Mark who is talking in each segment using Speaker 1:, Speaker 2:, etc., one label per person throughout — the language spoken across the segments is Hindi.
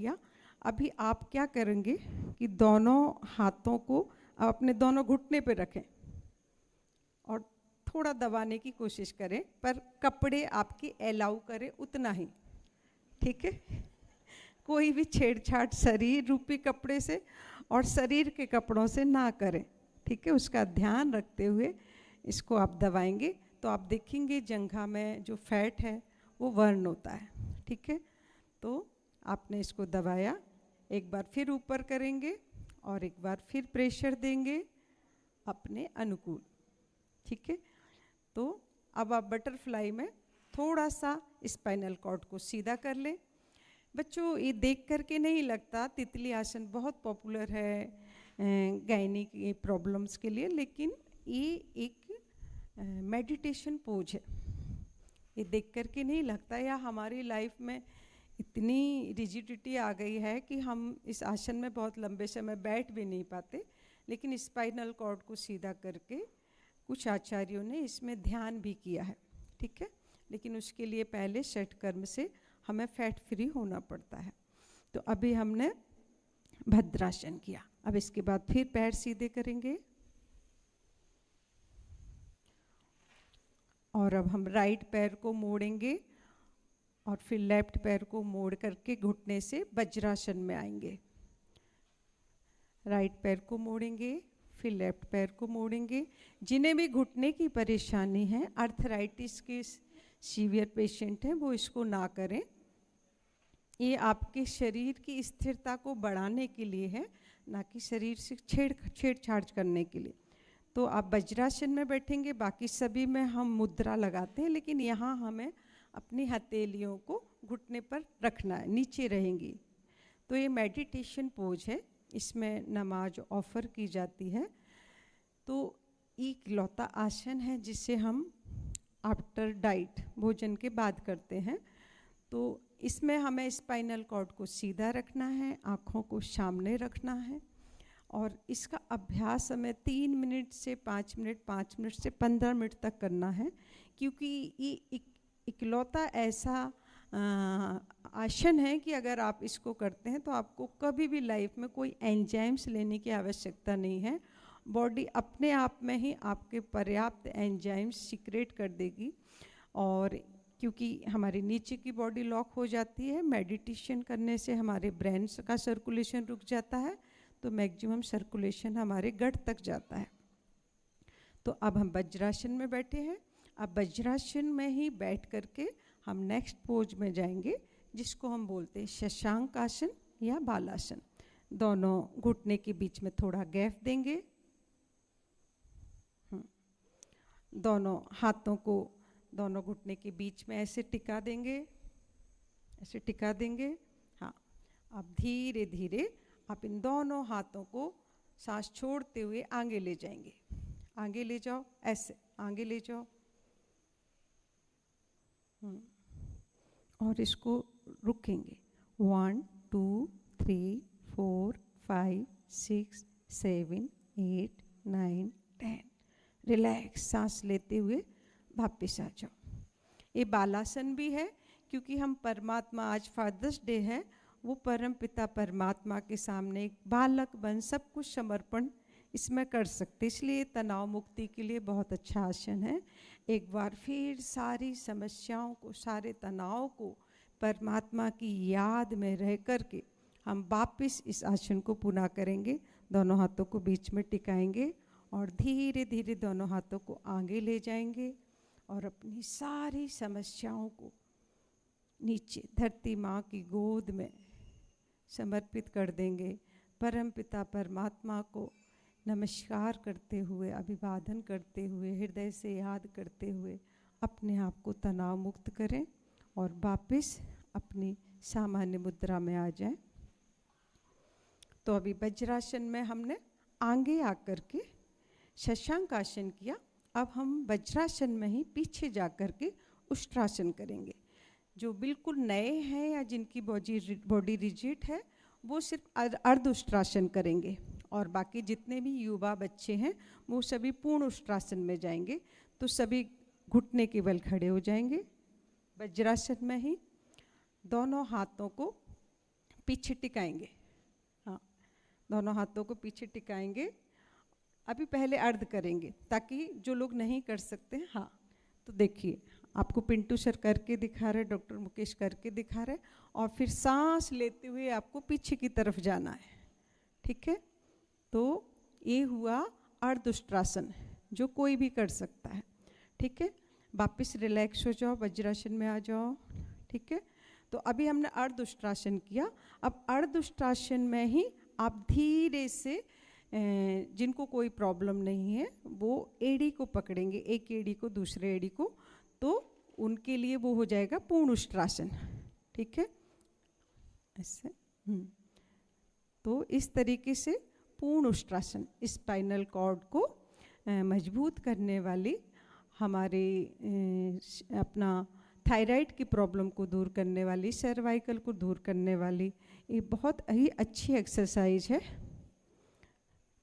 Speaker 1: किया। अभी आप क्या करेंगे कि दोनों हाथों को अपने दोनों घुटने पे रखें और थोड़ा दबाने की कोशिश करें, पर कपड़े आपके अलाउ करें उतना ही, ठीक है। कोई भी छेड़छाड़ शरीर रूपी कपड़े से और शरीर के कपड़ों से ना करें, ठीक है। उसका ध्यान रखते हुए इसको आप दबाएंगे तो आप देखेंगे जंघा में जो फैट है वो बर्न होता है, ठीक है। तो आपने इसको दबाया, एक बार फिर ऊपर करेंगे और एक बार फिर प्रेशर देंगे अपने अनुकूल, ठीक है। तो अब आप बटरफ्लाई में थोड़ा सा स्पाइनल कॉर्ड को सीधा कर लें। बच्चों ये देख करके नहीं लगता तितली आसन बहुत पॉपुलर है गायनी की प्रॉब्लम्स के लिए, लेकिन ये एक मेडिटेशन पोज है। ये देख करके नहीं लगता, या हमारी लाइफ में इतनी रिजिडिटी आ गई है कि हम इस आसन में बहुत लंबे समय बैठ भी नहीं पाते, लेकिन स्पाइनल कॉर्ड को सीधा करके कुछ आचार्यों ने इसमें ध्यान भी किया है, ठीक है। लेकिन उसके लिए पहले षट कर्म से हमें फैट फ्री होना पड़ता है। तो अभी हमने भद्रासन किया, अब इसके बाद फिर पैर सीधे करेंगे और अब हम राइट पैर को मोड़ेंगे और फिर लेफ्ट पैर को मोड़ करके घुटने से वज्रासन में आएंगे। राइट पैर को मोड़ेंगे, फिर लेफ्ट पैर को मोड़ेंगे। जिन्हें भी घुटने की परेशानी है, आर्थराइटिस के सीवियर पेशेंट हैं, वो इसको ना करें। ये आपके शरीर की स्थिरता को बढ़ाने के लिए है, ना कि शरीर से छेड़छाड़ करने के लिए। तो आप वज्रासन में बैठेंगे, बाकी सभी में हम मुद्रा लगाते हैं, लेकिन यहाँ हमें अपनी हथेलियों को घुटने पर रखना है, नीचे रहेंगी। तो ये मेडिटेशन पोज है, इसमें नमाज ऑफर की जाती है। तो एक लौता आसन है जिसे हम आफ्टर डाइट, भोजन के बाद करते हैं। तो इसमें हमें स्पाइनल कॉर्ड को सीधा रखना है, आँखों को सामने रखना है और इसका अभ्यास हमें 3 मिनट से 5 मिनट, 5 मिनट से 15 मिनट तक करना है, क्योंकि ये इकलौता ऐसा आसन है कि अगर आप इसको करते हैं तो आपको कभी भी लाइफ में कोई एंजाइम्स लेने की आवश्यकता नहीं है। बॉडी अपने आप में ही आपके पर्याप्त एंजाइम्स सीक्रेट कर देगी। और क्योंकि हमारी नीचे की बॉडी लॉक हो जाती है, मेडिटेशन करने से हमारे ब्रेन का सर्कुलेशन रुक जाता है, तो मैक्सिमम सर्कुलेशन हमारे गट तक जाता है। तो अब हम वज्रासन में बैठे हैं। अब वज्रासन में ही बैठ करके हम नेक्स्ट पोज में जाएंगे, जिसको हम बोलते हैं शशांक आसन या बालासन। दोनों घुटने के बीच में थोड़ा गैप देंगे, दोनों हाथों को दोनों घुटने के बीच में ऐसे टिका देंगे, ऐसे टिका देंगे। हाँ, अब धीरे धीरे आप इन दोनों हाथों को सांस छोड़ते हुए आगे ले जाएंगे। आगे ले जाओ, ऐसे आगे ले जाओ। और इसको रुकेंगे। 1 2 3 4 5 6 7 8 9 10। रिलैक्स सांस लेते हुए वापिस आ जाओ। ये बालासन भी है, क्योंकि हम परमात्मा, आज फादर्स डे है, वो परम पिता परमात्मा के सामने एक बालक बन सब कुछ समर्पण इसमें कर सकते, इसलिए तनाव मुक्ति के लिए बहुत अच्छा आसन है। एक बार फिर सारी समस्याओं को, सारे तनाव को परमात्मा की याद में रह करके हम वापस इस आसन को पुनः करेंगे। दोनों हाथों को बीच में टिकाएंगे और धीरे धीरे दोनों हाथों को आगे ले जाएंगे और अपनी सारी समस्याओं को नीचे धरती माँ की गोद में समर्पित कर देंगे। परम पिता परमात्मा को नमस्कार करते हुए, अभिवादन करते हुए, हृदय से याद करते हुए अपने आप को तनाव मुक्त करें और वापस अपनी सामान्य मुद्रा में आ जाएं। तो अभी वज्रासन में हमने आगे आकर के शशांक आसन किया। अब हम वज्रासन में ही पीछे जा कर के उष्ट्रासन करेंगे। जो बिल्कुल नए हैं या जिनकी बॉडी रिजिड है, वो सिर्फ अर्ध उष्ट्रासन करेंगे और बाकी जितने भी युवा बच्चे हैं वो सभी पूर्ण उष्ट्रासन में जाएंगे। तो सभी घुटने के बल खड़े हो जाएंगे। वज्रासन में ही दोनों हाथों को पीछे टिकाएंगे, हाँ, दोनों हाथों को पीछे टिकाएंगे। अभी पहले अर्ध करेंगे ताकि जो लोग नहीं कर सकते, हाँ, तो देखिए आपको पिंटू सर करके दिखा रहे, डॉक्टर मुकेश करके दिखा रहे, और फिर सांस लेते हुए आपको पीछे की तरफ जाना है, ठीक है। तो ये हुआ अर्धउष्ट्रासन, जो कोई भी कर सकता है, ठीक है। वापस रिलैक्स हो जाओ, वज्रासन में आ जाओ, ठीक है। तो अभी हमने अर्धउष्ट्रासन किया। अब अर्धउष्ट्रासन में ही आप धीरे से, जिनको कोई प्रॉब्लम नहीं है वो एड़ी को पकड़ेंगे, एक एड़ी को दूसरे एड़ी को, तो उनके लिए वो हो जाएगा पूर्ण उष्ट्रासन, ठीक है, ऐसे। तो इस तरीके से पूर्ण उष्ट्रासन स्पाइनल कॉर्ड को मजबूत करने वाली, हमारे अपना थायराइड की प्रॉब्लम को दूर करने वाली, सर्वाइकल को दूर करने वाली, ये बहुत ही अच्छी एक्सरसाइज है।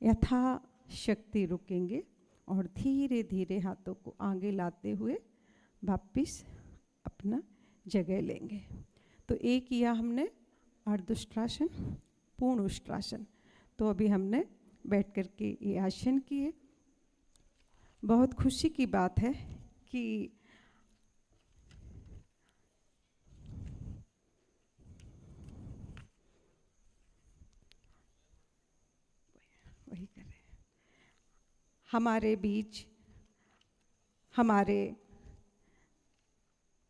Speaker 1: यथाशक्ति रुकेंगे और धीरे धीरे हाथों को आगे लाते हुए वापिस अपना जगह लेंगे। तो एक किया हमने अर्धउष्ट्रासन, पूर्ण उष्ट्रासन। तो अभी हमने बैठ कर के ये आसन किए। बहुत खुशी की बात है कि वही कर रहे हैं हमारे बीच, हमारे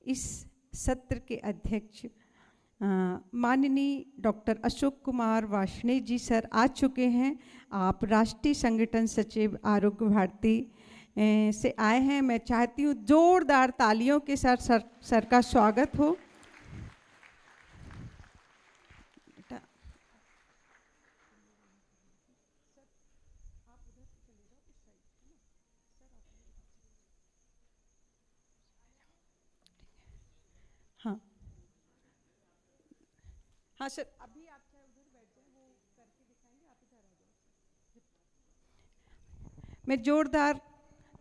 Speaker 1: इस सत्र के अध्यक्ष माननीय डॉक्टर अशोक कुमार वार्ष्णेय जी सर आ चुके हैं। आप राष्ट्रीय संगठन सचिव आरोग्य भारती से आए हैं। मैं चाहती हूँ जोरदार तालियों के साथ सर का स्वागत हो। हाँ हाँ सर, अभी आप चाहे उधर बैठ जाए, वो करके दिखाएंगे, आप इधर आ जाओ। मैं जोरदार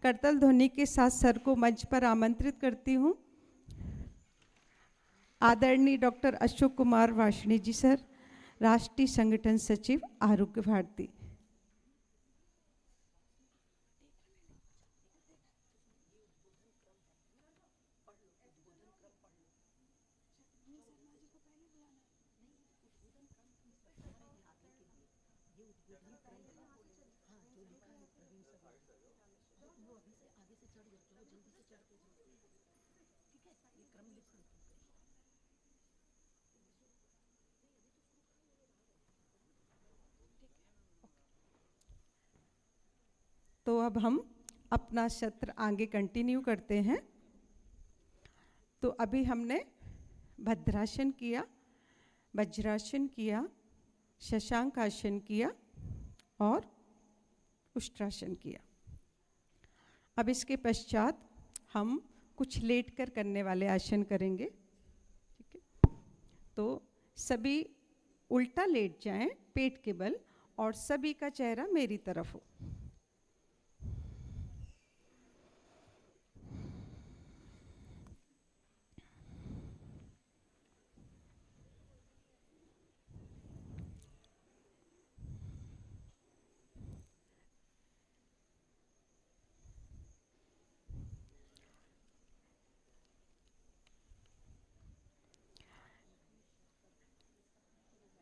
Speaker 1: करतल ध्वनि के साथ सर को मंच पर आमंत्रित करती हूँ। आदरणीय डॉक्टर अशोक कुमार वार्ष्णेय जी सर, राष्ट्रीय संगठन सचिव आरोग्य भारती। तो अब हम अपना सत्र आगे कंटिन्यू करते हैं। तो अभी हमने भद्रासन किया, वज्रासन किया, शशांक आसन किया और उष्ट्रासन किया। अब इसके पश्चात हम कुछ लेटकर करने वाले आसन करेंगे, ठीक है। तो सभी उल्टा लेट जाएं पेट के बल, और सभी का चेहरा मेरी तरफ हो।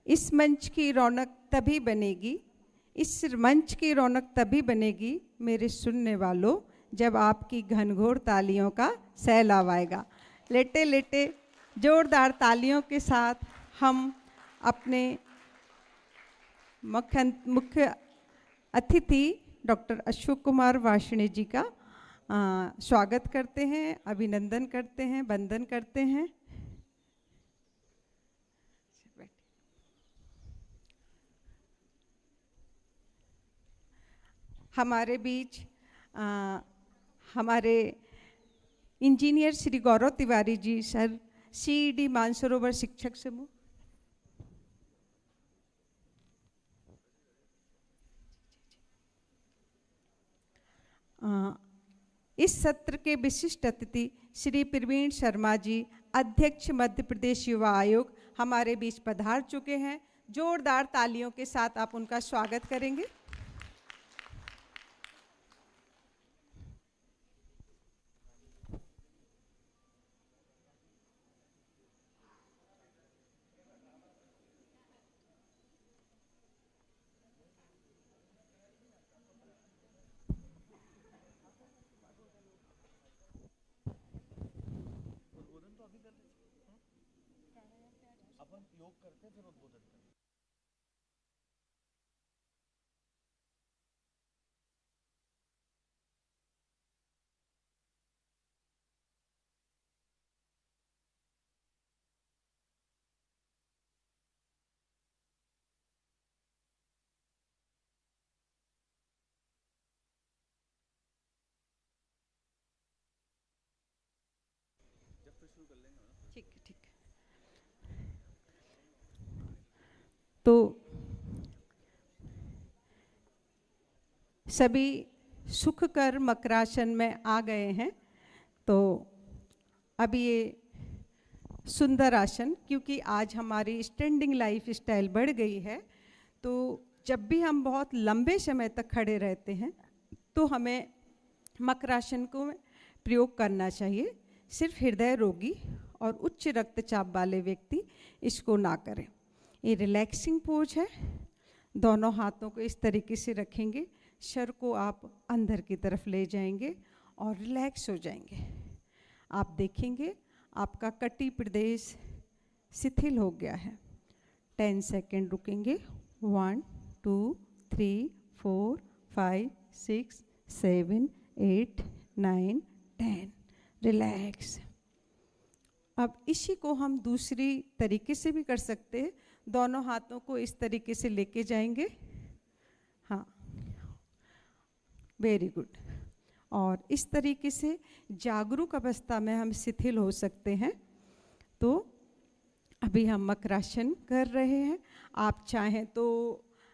Speaker 1: इस मंच की रौनक तभी बनेगी, इस मंच की रौनक तभी बनेगी मेरे सुनने वालों, जब आपकी घनघोर तालियों का सैलाब आएगा। लेटे लेटे जोरदार तालियों के साथ हम अपने मुख्य अतिथि डॉक्टर अशोक कुमार वार्ष्णेय जी का स्वागत करते हैं, अभिनंदन करते हैं, वंदन करते हैं। हमारे बीच हमारे इंजीनियर श्री गौरव तिवारी जी सर, CED मानसरोवर शिक्षक समूह। इस सत्र के विशिष्ट अतिथि श्री प्रवीण शर्मा जी, अध्यक्ष मध्य प्रदेश युवा आयोग, हमारे बीच पधार चुके हैं। जोरदार तालियों के साथ आप उनका स्वागत करेंगे।
Speaker 2: अपन योग करते फिर उद्बोधन करते। जब तो शुरू कर लेंगे ना।
Speaker 1: ठीक है, ठीक है। तो सभी सुखकर मकरासन में आ गए हैं। तो अभी ये सुंदर आसन, क्योंकि आज हमारी स्टैंडिंग लाइफ स्टाइल बढ़ गई है, तो जब भी हम बहुत लंबे समय तक खड़े रहते हैं तो हमें मकरासन को प्रयोग करना चाहिए। सिर्फ हृदय रोगी और उच्च रक्तचाप वाले व्यक्ति इसको ना करें। ये रिलैक्सिंग पोज है। दोनों हाथों को इस तरीके से रखेंगे, सर को आप अंदर की तरफ ले जाएंगे और रिलैक्स हो जाएंगे। आप देखेंगे आपका कटी प्रदेश शिथिल हो गया है। 10 सेकेंड रुकेंगे। 1 2 3 4 5 6 7 8 9 10। रिलैक्स। अब इसी को हम दूसरी तरीके से भी कर सकते हैं। दोनों हाथों को इस तरीके से लेके जाएंगे। हाँ, वेरी गुड। और इस तरीके से जागरूक अवस्था में हम शिथिल हो सकते हैं। तो अभी हम मकरासन कर रहे हैं। आप चाहें तो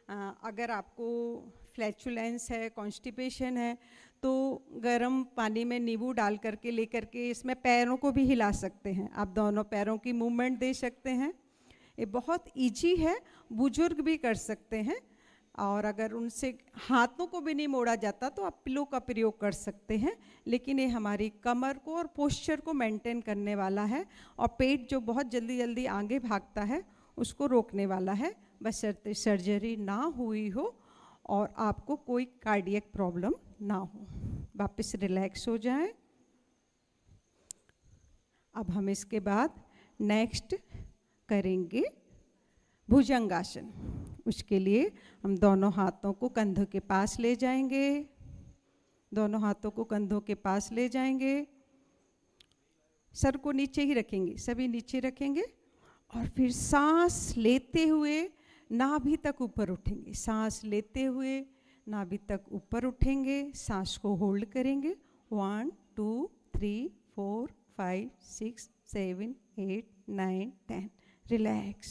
Speaker 1: अगर आपको फ्लैचुलेंस है, कॉन्स्टिपेशन है, तो गर्म पानी में नींबू डाल करके लेकर के इसमें पैरों को भी हिला सकते हैं। आप दोनों पैरों की मूवमेंट दे सकते हैं। ये बहुत इजी है, बुजुर्ग भी कर सकते हैं। और अगर उनसे हाथों को भी नहीं मोड़ा जाता तो आप पिलो का प्रयोग कर सकते हैं। लेकिन ये हमारी कमर को और पोस्चर को मेंटेन करने वाला है, और पेट जो बहुत जल्दी जल्दी आगे भागता है उसको रोकने वाला है, बशर्ते सर्जरी ना हुई हो और आपको कोई कार्डियक प्रॉब्लम ना हो। वापस रिलैक्स हो जाएं। अब हम इसके बाद नेक्स्ट करेंगे भुजंगासन। उसके लिए हम दोनों हाथों को कंधों के पास ले जाएंगे। दोनों हाथों को कंधों के पास ले जाएंगे। सर को नीचे ही रखेंगे, सभी नीचे रखेंगे। और फिर सांस लेते हुए नाभि तक ऊपर उठेंगे। सांस लेते हुए नाभि तक ऊपर उठेंगे। सांस को होल्ड करेंगे। 1 2 3 4 5 6 7 8 9 10। रिलैक्स,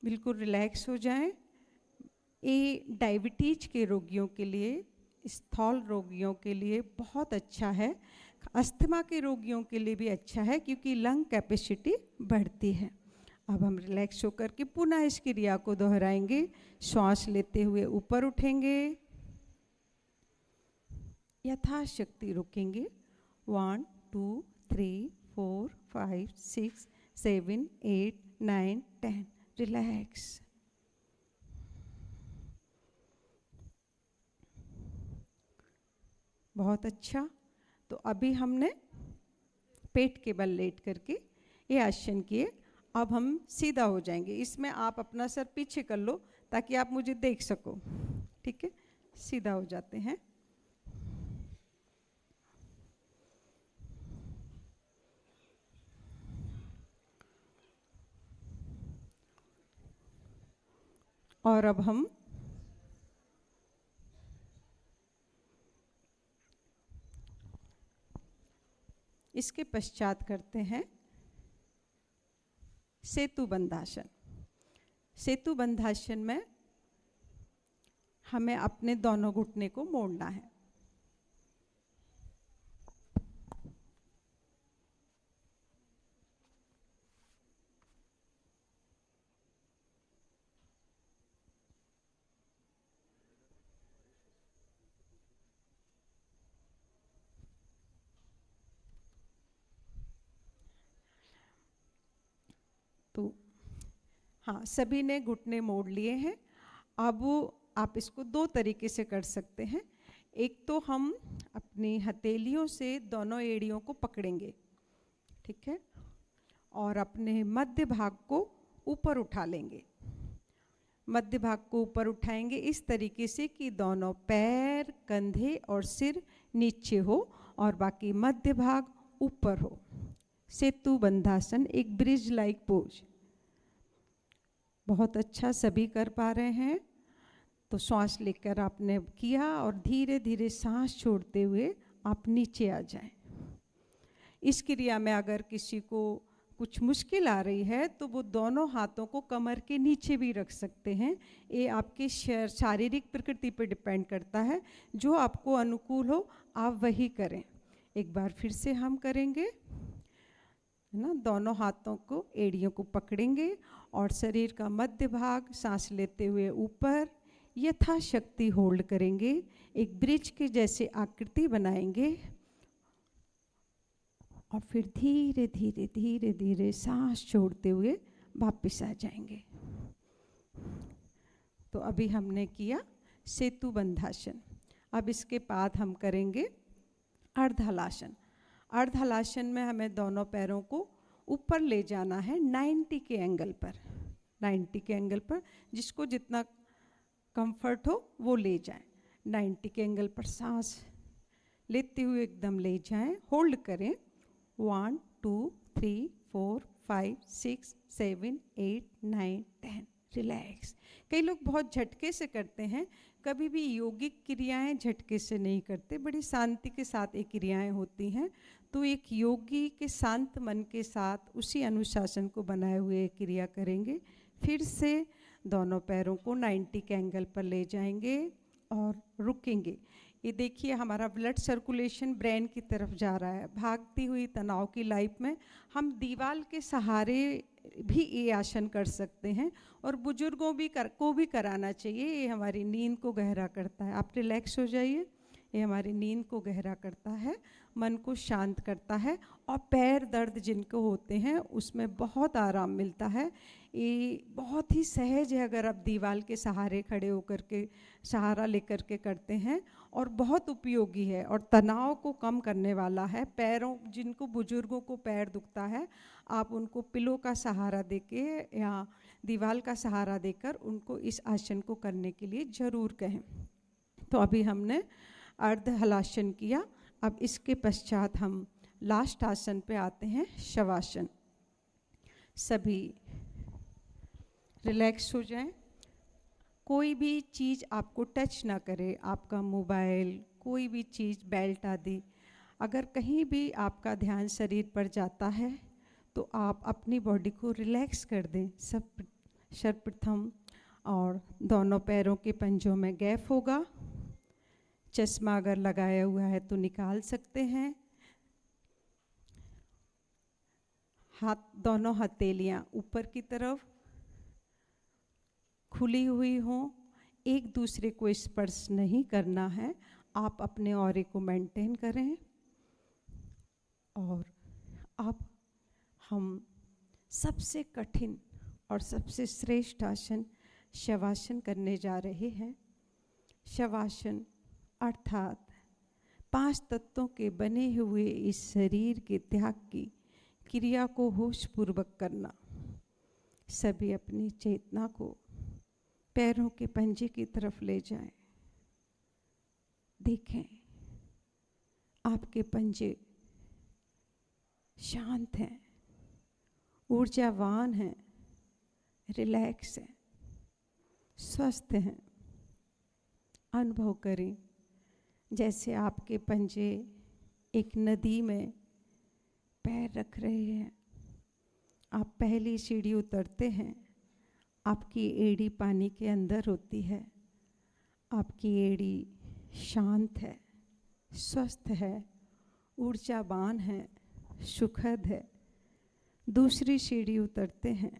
Speaker 1: बिल्कुल रिलैक्स हो जाएं। ये डायबिटीज के रोगियों के लिए, स्थूल रोगियों के लिए बहुत अच्छा है। अस्थमा के रोगियों के लिए भी अच्छा है, क्योंकि लंग कैपेसिटी बढ़ती है। अब हम रिलैक्स होकर के पुनः इस क्रिया को दोहराएंगे। श्वास लेते हुए ऊपर उठेंगे, यथाशक्ति रुकेंगे। 1 2 3 4 5 6 7 8 9 10। रिलैक्स। बहुत अच्छा। तो अभी हमने पेट के बल लेट करके ये आसन किए। अब हम सीधा हो जाएंगे। इसमें आप अपना सर पीछे कर लो ताकि आप मुझे देख सको। ठीक है, सीधा हो जाते हैं। और अब हम इसके पश्चात करते हैं सेतु बंधासन। सेतु बंधासन में हमें अपने दोनों घुटने को मोड़ना है। तो हाँ, सभी ने घुटने मोड़ लिए हैं। अब आप इसको दो तरीके से कर सकते हैं। एक तो हम अपनी हथेलियों से दोनों एड़ियों को पकड़ेंगे, ठीक है, और अपने मध्य भाग को ऊपर उठा लेंगे। मध्य भाग को ऊपर उठाएंगे इस तरीके से कि दोनों पैर, कंधे और सिर नीचे हो और बाकी मध्य भाग ऊपर हो। सेतु बंधासन, एक ब्रिज लाइक पोज। बहुत अच्छा, सभी कर पा रहे हैं। तो श्वास लेकर आपने किया और धीरे धीरे सांस छोड़ते हुए आप नीचे आ जाएं। इस क्रिया में अगर किसी को कुछ मुश्किल आ रही है तो वो दोनों हाथों को कमर के नीचे भी रख सकते हैं। ये आपके शारीरिक प्रकृति पर डिपेंड करता है। जो आपको अनुकूल हो आप वही करें। एक बार फिर से हम करेंगे, है ना। दोनों हाथों को, एड़ियों को पकड़ेंगे और शरीर का मध्य भाग सांस लेते हुए ऊपर यथाशक्ति होल्ड करेंगे। एक ब्रिज के जैसे आकृति बनाएंगे और फिर धीरे धीरे धीरे धीरे सांस छोड़ते हुए वापस आ जाएंगे। तो अभी हमने किया सेतु बंधासन। अब इसके बाद हम करेंगे अर्धहलासन। अर्धहलासन में हमें दोनों पैरों को ऊपर ले जाना है 90 के एंगल पर। 90 के एंगल पर जिसको जितना कंफर्ट हो वो ले जाएं। 90 के एंगल पर सांस लेते हुए एकदम ले जाएं, होल्ड करें। 1 2 3 4 5 6 7 8 9 10। रिलैक्स। कई लोग बहुत झटके से करते हैं। कभी भी योगिक क्रियाएं झटके से नहीं करते, बड़ी शांति के साथ ये क्रियाएं होती हैं। तो एक योगी के शांत मन के साथ उसी अनुशासन को बनाए हुए क्रिया करेंगे। फिर से दोनों पैरों को 90 के एंगल पर ले जाएंगे और रुकेंगे। ये देखिए हमारा ब्लड सर्कुलेशन ब्रेन की तरफ जा रहा है। भागती हुई तनाव की लाइफ में हम दीवार के सहारे भी ये आसन कर सकते हैं और बुजुर्गों को भी कराना चाहिए। ये हमारी नींद को गहरा करता है। आप रिलैक्स हो जाइए। ये हमारी नींद को गहरा करता है, मन को शांत करता है और पैर दर्द जिनको होते हैं उसमें बहुत आराम मिलता है। ये बहुत ही सहज है अगर आप दीवार के सहारे खड़े होकर के सहारा लेकर के करते हैं, और बहुत उपयोगी है और तनाव को कम करने वाला है। पैरों, जिनको बुजुर्गों को पैर दुखता है, आप उनको पिलो का सहारा देके या दीवार का सहारा देकर उनको इस आसन को करने के लिए ज़रूर कहें। तो अभी हमने अर्ध हलासन किया। अब इसके पश्चात हम लास्ट आसन पे आते हैं, शवासन। सभी रिलैक्स हो जाएं। कोई भी चीज़ आपको टच ना करे, आपका मोबाइल, कोई भी चीज़, बेल्ट आदि, अगर कहीं भी आपका ध्यान शरीर पर जाता है तो आप अपनी बॉडी को रिलैक्स कर दें सर्वप्रथम। और दोनों पैरों के पंजों में गैप होगा। चश्मा अगर लगाया हुआ है तो निकाल सकते हैं। हाथ, दोनों हथेलियाँ ऊपर की तरफ खुली हुई हों। एक दूसरे को स्पर्श नहीं करना है। आप अपने ऑरे को मेंटेन करें। और अब हम सबसे कठिन और सबसे श्रेष्ठ आसन शवासन करने जा रहे हैं। शवासन अर्थात 5 तत्वों के बने हुए इस शरीर के त्याग की क्रिया को होशपूर्वक करना। सभी अपनी चेतना को पैरों के पंजे की तरफ ले जाएं। देखें आपके पंजे शांत हैं, ऊर्जावान हैं, रिलैक्स हैं, स्वस्थ हैं। अनुभव करें जैसे आपके पंजे एक नदी में पैर रख रहे हैं। आप पहली सीढ़ी उतरते हैं, आपकी एड़ी पानी के अंदर होती है। आपकी एड़ी शांत है, स्वस्थ है, ऊर्जावान है, सुखद है। दूसरी सीढ़ी उतरते हैं,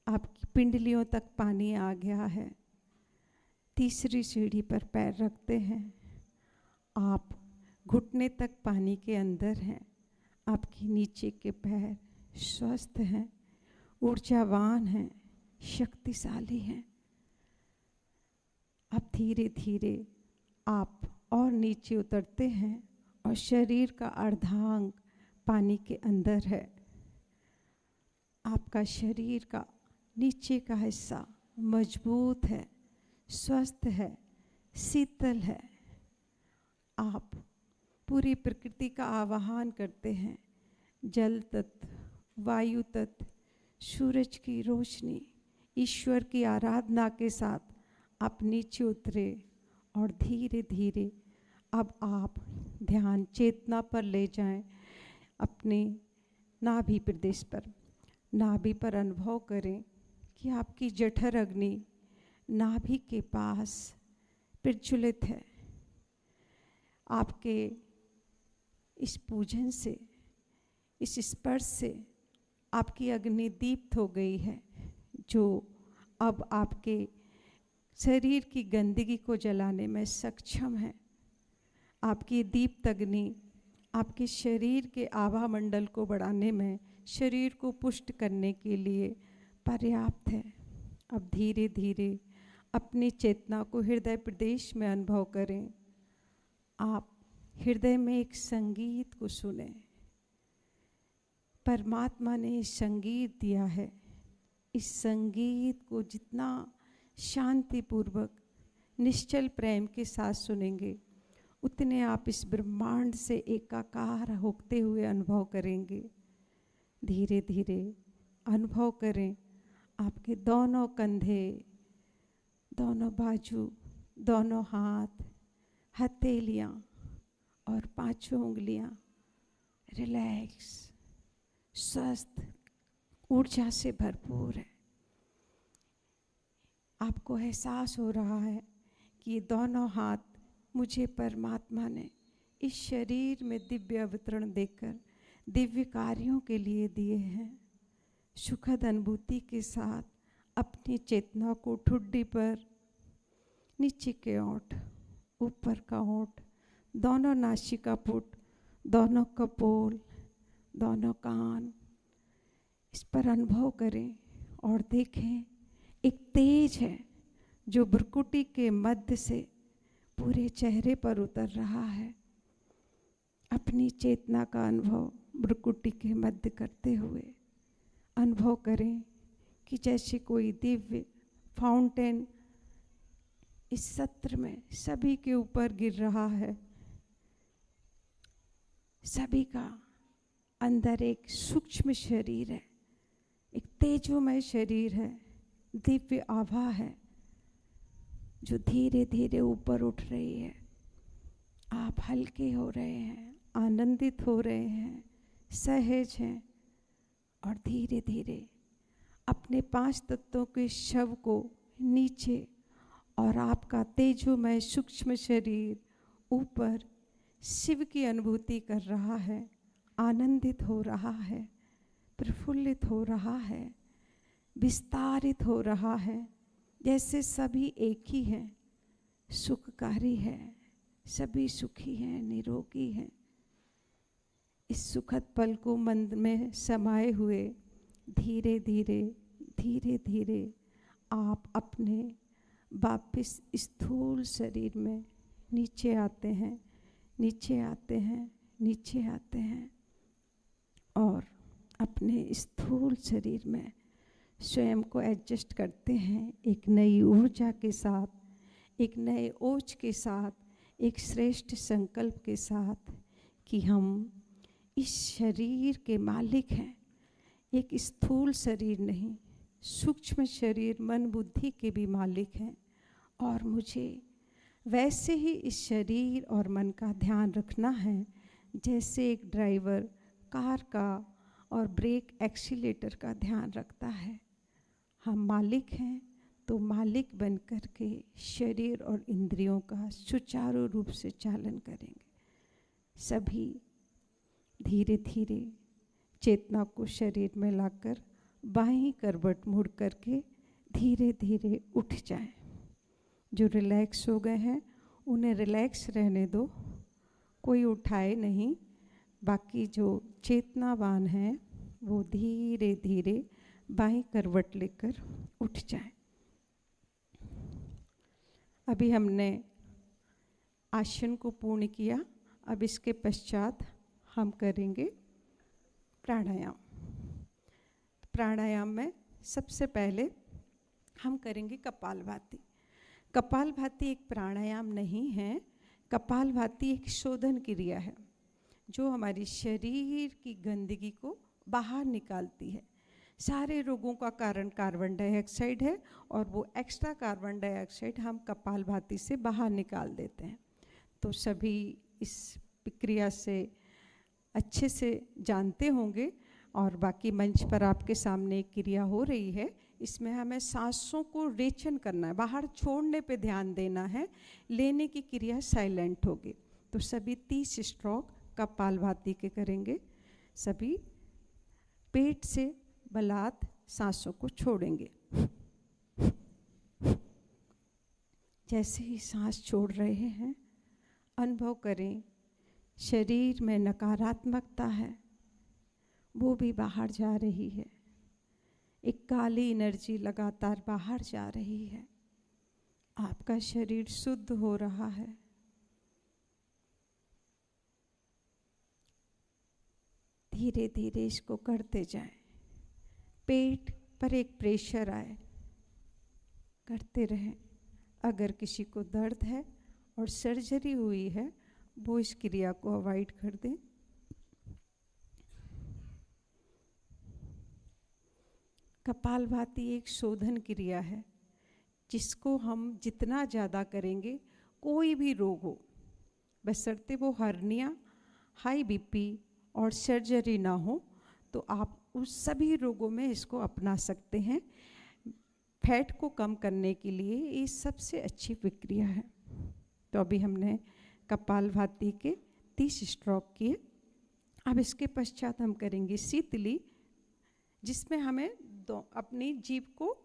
Speaker 1: आपकी पिंडलियों तक पानी आ गया है। तीसरी सीढ़ी पर पैर रखते हैं, आप घुटने तक पानी के अंदर हैं। आपके नीचे के पैर स्वस्थ हैं, ऊर्जावान हैं, शक्तिशाली हैं। अब धीरे धीरे आप और नीचे उतरते हैं और शरीर का अर्धांग पानी के अंदर है। आपका शरीर का नीचे का हिस्सा मजबूत है, स्वस्थ है, शीतल है। आप पूरी प्रकृति का आवाहन करते हैं। जल तत्व, वायु तत्व, सूरज की रोशनी, ईश्वर की आराधना के साथ आप नीचे उतरे और धीरे धीरे अब आप ध्यान चेतना पर ले जाएं, अपने नाभि प्रदेश पर। नाभि पर अनुभव करें कि आपकी जठर अग्नि नाभि के पास प्रज्वलित है। आपके इस पूजन से, इस स्पर्श से आपकी अग्नि दीप्त हो गई है, जो अब आपके शरीर की गंदगी को जलाने में सक्षम है। आपकी दीप्त अग्नि आपके शरीर के आभा मंडल को बढ़ाने में, शरीर को पुष्ट करने के लिए पर्याप्त है। अब धीरे धीरे अपनी चेतना को हृदय प्रदेश में अनुभव करें। आप हृदय में एक संगीत को सुने। परमात्मा ने संगीत दिया है। इस संगीत को जितना शांतिपूर्वक, निश्चल प्रेम के साथ सुनेंगे, उतने आप इस ब्रह्मांड से एकाकार होते हुए अनुभव करेंगे। धीरे धीरे अनुभव करें आपके दोनों कंधे, दोनों बाजू, दोनों हाथ, हथेलियाँ और पांचों उंगलियाँ रिलैक्स, स्वस्थ, ऊर्जा से भरपूर है। आपको एहसास हो रहा है कि ये दोनों हाथ मुझे परमात्मा ने इस शरीर में दिव्य अवतरण देकर दिव्य कार्यों के लिए दिए हैं। सुखद अनुभूति के साथ अपनी चेतना को ठुड्डी पर, नीचे के ओंठ, ऊपर का ओंठ, दोनों नासिका पुट, दोनों कपोल, दोनों कान, इस पर अनुभव करें और देखें एक तेज है जो भ्रुकुटी के मध्य से पूरे चेहरे पर उतर रहा है। अपनी चेतना का अनुभव भ्रुकुटी के मध्य करते हुए अनुभव करें कि जैसे कोई दिव्य फाउंटेन इस सत्र में सभी के ऊपर गिर रहा है। सभी का अंदर एक सूक्ष्म शरीर है, एक तेजोमय शरीर है, दिव्य आभा है जो धीरे धीरे ऊपर उठ रही है। आप हल्के हो रहे हैं, आनंदित हो रहे हैं, सहज हैं और धीरे धीरे अपने 5 तत्वों के शव को नीचे और आपका तेजोमय सूक्ष्म शरीर ऊपर शिव की अनुभूति कर रहा है, आनंदित हो रहा है, प्रफुल्लित हो रहा है, विस्तारित हो रहा है, जैसे सभी एक ही हैं, सुखकारी है, सभी सुखी हैं, निरोगी हैं। इस सुखद पल को मन में समाये हुए धीरे धीरे धीरे धीरे आप अपने वापिस स्थूल शरीर में नीचे आते हैं, नीचे आते हैं, नीचे आते हैं और अपने स्थूल शरीर में स्वयं को एडजस्ट करते हैं एक नई ऊर्जा के साथ, एक नए ओज के साथ, एक श्रेष्ठ संकल्प के साथ कि हम इस शरीर के मालिक हैं। एक स्थूल शरीर नहीं, सूक्ष्म शरीर, मन बुद्धि के भी मालिक हैं और मुझे वैसे ही इस शरीर और मन का ध्यान रखना है जैसे एक ड्राइवर कार का और ब्रेक एक्सीलेटर का ध्यान रखता है। हम मालिक हैं तो मालिक बन कर के शरीर और इंद्रियों का सुचारू रूप से चालन करेंगे। सभी धीरे धीरे चेतना को शरीर में लाकर बाईं करवट मुड़ करके धीरे धीरे उठ जाएं। जो रिलैक्स हो गए हैं उन्हें रिलैक्स रहने दो, कोई उठाए नहीं। बाकी जो चेतनावान हैं वो धीरे धीरे बाईं करवट लेकर उठ जाएं। अभी हमने आसन को पूर्ण किया। अब इसके पश्चात हम करेंगे प्राणायाम। प्राणायाम में सबसे पहले हम करेंगे कपालभाति। कपालभाति एक प्राणायाम नहीं है, कपालभाति एक शोधन क्रिया है जो हमारी शरीर की गंदगी को बाहर निकालती है। सारे रोगों का कारण कार्बन डाइऑक्साइड है और वो एक्स्ट्रा कार्बन डाइऑक्साइड हम कपालभाति से बाहर निकाल देते हैं। तो सभी इस प्रक्रिया से अच्छे से जानते होंगे। और बाकी मंच पर आपके सामने एक क्रिया हो रही है, इसमें हमें सांसों को रेचन करना है, बाहर छोड़ने पे ध्यान देना है, लेने की क्रिया साइलेंट होगी। तो सभी 30 स्ट्रोक कपालभाति के करेंगे। सभी पेट से बलात् सांसों को छोड़ेंगे। जैसे ही सांस छोड़ रहे हैं, अनुभव करें शरीर में नकारात्मकता है, वो भी बाहर जा रही है। एक काली एनर्जी लगातार बाहर जा रही है। आपका शरीर शुद्ध हो रहा है। धीरे धीरे इसको करते जाएं। पेट पर एक प्रेशर आए, करते रहें। अगर किसी को दर्द है और सर्जरी हुई है, वो इस क्रिया को अवॉइड कर दें। कपालभाति एक शोधन क्रिया है जिसको हम जितना ज़्यादा करेंगे, कोई भी रोग हो, बशर्ते वो हर्निया, हाई बीपी और सर्जरी ना हो, तो आप उस सभी रोगों में इसको अपना सकते हैं। फैट को कम करने के लिए ये सबसे अच्छी प्रक्रिया है। तो अभी हमने कपालभाति के 30 स्ट्रोक किए। अब इसके पश्चात हम करेंगे शीतली, जिसमें हमें अपनी जीभ को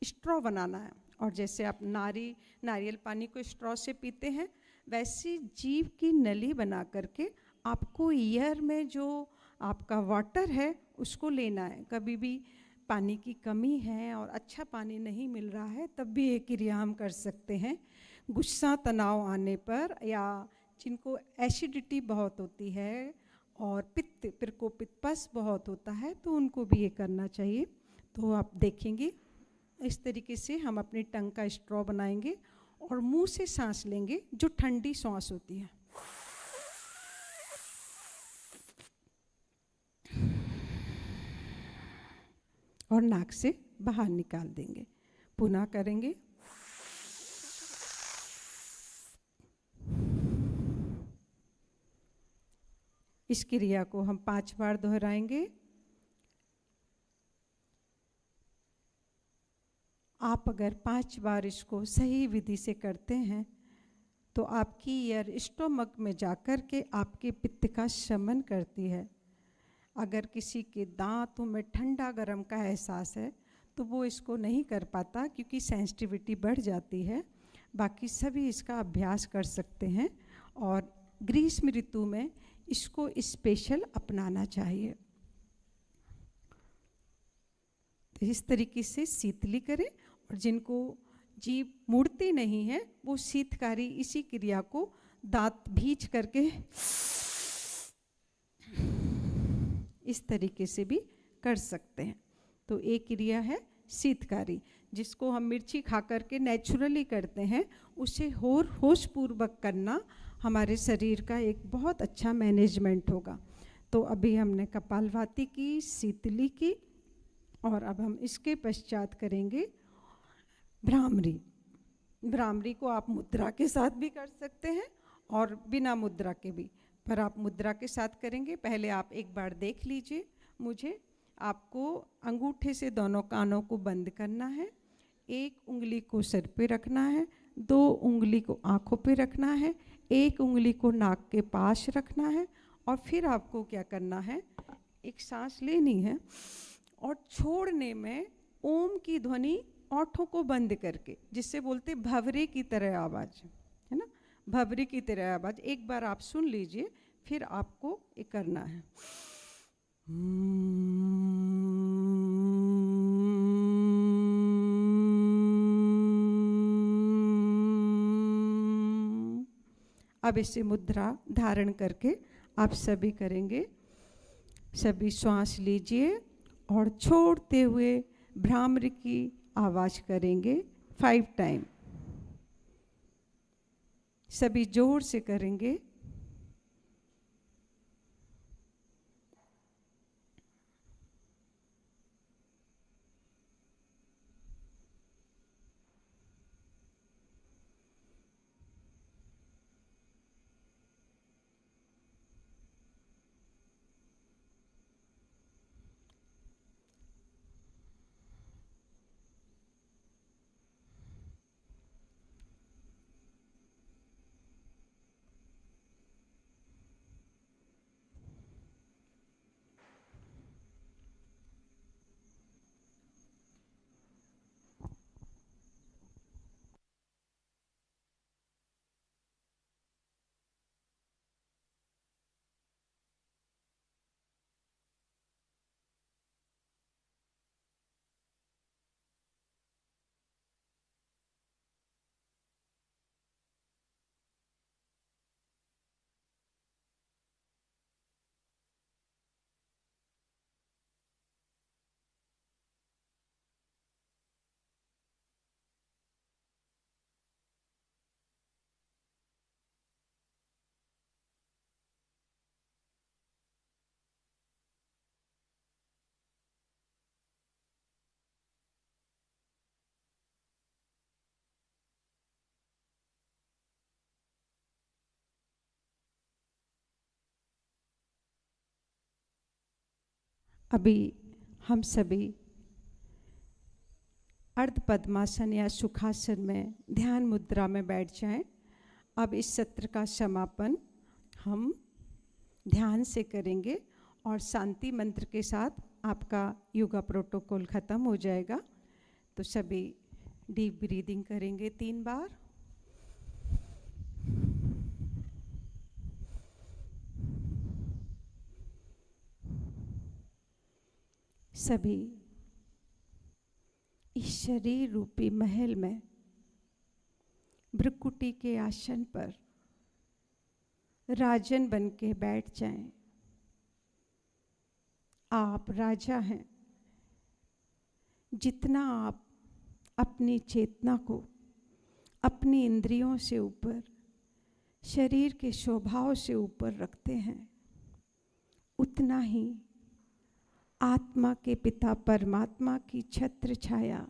Speaker 1: स्ट्रॉ बनाना है। और जैसे आप नारियल पानी को स्ट्रॉ से पीते हैं, वैसी जीभ की नली बना करके आपको ईयर में जो आपका वाटर है उसको लेना है। कभी भी पानी की कमी है और अच्छा पानी नहीं मिल रहा है, तब भी ये क्रिया हम कर सकते हैं। गुस्सा तनाव आने पर, या जिनको एसिडिटी बहुत होती है और पित्त प्रकोपित पस बहुत होता है, तो उनको भी ये करना चाहिए। तो आप देखेंगे इस तरीके से हम अपनी टंग का स्ट्रॉ बनाएंगे और मुंह से सांस लेंगे, जो ठंडी सांस होती है। और नाक से बाहर निकाल देंगे। पुनः करेंगे। इस क्रिया को हम 5 बार दोहराएंगे। आप अगर 5 बार इसको सही विधि से करते हैं तो आपकी ईयर स्टोमक में जाकर के आपके पित्त का शमन करती है। अगर किसी के दांतों में ठंडा गरम का एहसास है तो वो इसको नहीं कर पाता, क्योंकि सेंसिटिविटी बढ़ जाती है। बाकी सभी इसका अभ्यास कर सकते हैं और ग्रीष्म ऋतु में इसको स्पेशल अपनाना चाहिए। तो इस तरीके से शीतली करें। और जिनको जीभ मुड़ती नहीं है, वो शीतकारी इसी क्रिया को दांत भींच करके इस तरीके से भी कर सकते हैं। तो एक क्रिया है शीतकारी, जिसको हम मिर्ची खा करके नेचुरली करते हैं। उसे होशपूर्वक करना हमारे शरीर का एक बहुत अच्छा मैनेजमेंट होगा। तो अभी हमने कपालभाति की, शीतली की, और अब हम इसके पश्चात करेंगे भ्रामरी। भ्रामरी को आप मुद्रा के साथ भी कर सकते हैं और बिना मुद्रा के भी, पर आप मुद्रा के साथ करेंगे। पहले आप एक बार देख लीजिए मुझे। आपको अंगूठे से दोनों कानों को बंद करना है, एक उंगली को सिर पे रखना है, 2 उंगली को आँखों पे रखना है, 1 उंगली को नाक के पास रखना है, और फिर आपको क्या करना है, एक सांस लेनी है और छोड़ने में ओम की ध्वनि ओठों को बंद करके, जिससे बोलते भंवरे की तरह आवाज़, है ना, भंवरे की तरह आवाज़। एक बार आप सुन लीजिए, फिर आपको ये करना है। अब इसे मुद्रा धारण करके आप सभी करेंगे। सभी श्वास लीजिए और छोड़ते हुए भ्रामरी की आवाज़ करेंगे 5 टाइम। सभी जोर से करेंगे। अभी हम सभी अर्ध पद्मासन या सुखासन में ध्यान मुद्रा में बैठ जाएं। अब इस सत्र का समापन हम ध्यान से करेंगे और शांति मंत्र के साथ आपका योगा प्रोटोकॉल ख़त्म हो जाएगा। तो सभी डीप ब्रीदिंग करेंगे 3 बार। सभी इस शरीर रूपी महल में भ्रुकुटी के आसन पर राजन बन के बैठ जाएं। आप राजा हैं। जितना आप अपनी चेतना को अपनी इंद्रियों से ऊपर, शरीर के स्वभाव से ऊपर रखते हैं, उतना ही आत्मा के पिता परमात्मा की छत्र छाया,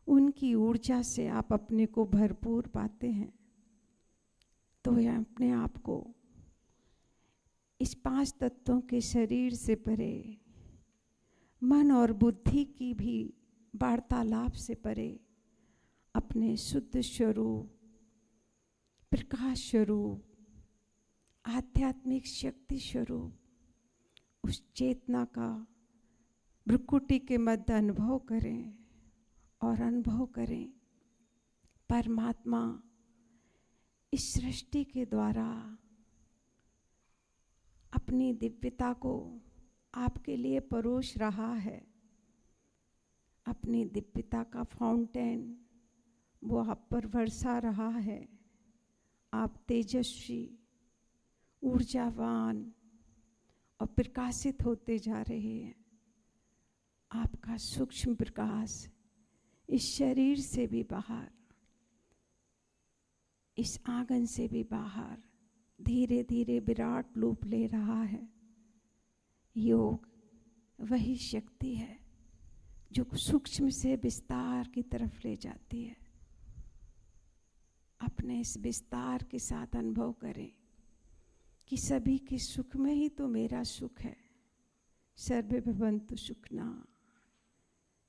Speaker 1: उनकी ऊर्जा से आप अपने को भरपूर पाते हैं। तो यह अपने आप को इस 5 तत्वों के शरीर से परे, मन और बुद्धि की भी वार्तालाप से परे, अपने शुद्ध स्वरूप, प्रकाश स्वरूप, आध्यात्मिक शक्ति स्वरूप, उस चेतना का भ्रुकुटी के मध्य अनुभव करें और अनुभव करें परमात्मा इस सृष्टि के द्वारा अपनी दिव्यता को आपके लिए परोस रहा है। अपनी दिव्यता का फाउंटेन वो आप पर बरसा रहा है। आप तेजस्वी, ऊर्जावान और प्रकाशित होते जा रहे हैं। आपका सूक्ष्म प्रकाश इस शरीर से भी बाहर, इस आंगन से भी बाहर धीरे धीरे विराट रूप ले रहा है। योग वही शक्ति है जो सूक्ष्म से विस्तार की तरफ ले जाती है। अपने इस विस्तार के साथ अनुभव करें कि सभी के सुख में ही तो मेरा सुख है। सर्वे भवन्तु सुखिनः।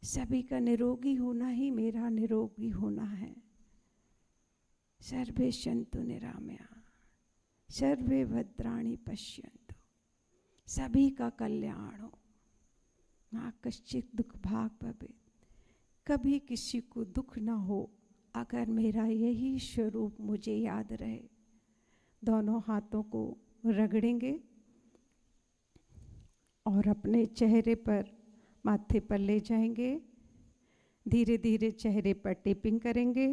Speaker 1: सभी का निरोगी होना ही मेरा निरोगी होना है। सर्वे सन्तु निरामया, सर्वे भद्राणि पश्यन्तु। सभी का कल्याण हो। मा कश्चित् दुख भाग भवेत्। कभी किसी को दुख ना हो अगर मेरा यही स्वरूप मुझे याद रहे। दोनों हाथों को रगड़ेंगे और अपने चेहरे पर, माथे पर ले जाएंगे। धीरे धीरे चेहरे पर टेपिंग करेंगे।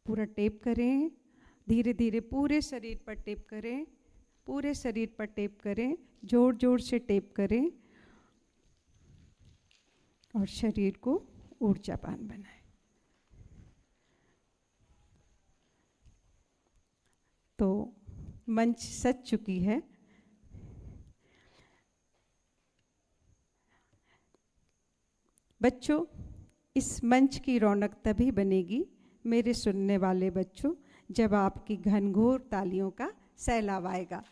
Speaker 1: पूरा टेप करें। धीरे धीरे पूरे शरीर पर टेप करें, पूरे शरीर पर टेप करें, जोर जोर से टेप करें और शरीर को ऊर्जावान बनाएं। तो मंच सज चुकी है। बच्चों, इस मंच की रौनक तभी बनेगी मेरे सुनने वाले बच्चों, जब आपकी घनघोर तालियों का सैलाब आएगा।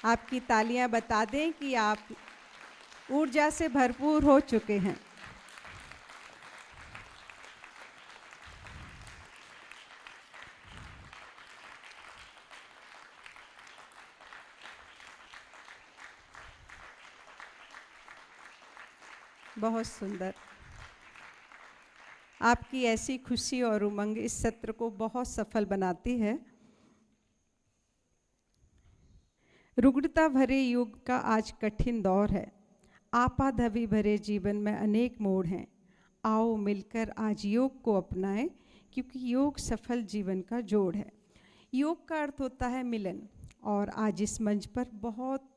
Speaker 1: आपकी तालियां बता दें कि आप ऊर्जा से भरपूर हो चुके हैं। बहुत सुंदर। आपकी ऐसी खुशी और उमंग इस सत्र को बहुत सफल बनाती है। रुग्णता भरे युग का आज कठिन दौर है। आपाधापी भरे जीवन में अनेक मोड़ हैं। आओ मिलकर आज योग को अपनाएं, क्योंकि योग सफल जीवन का जोड़ है। योग का अर्थ होता है मिलन, और आज इस मंच पर बहुत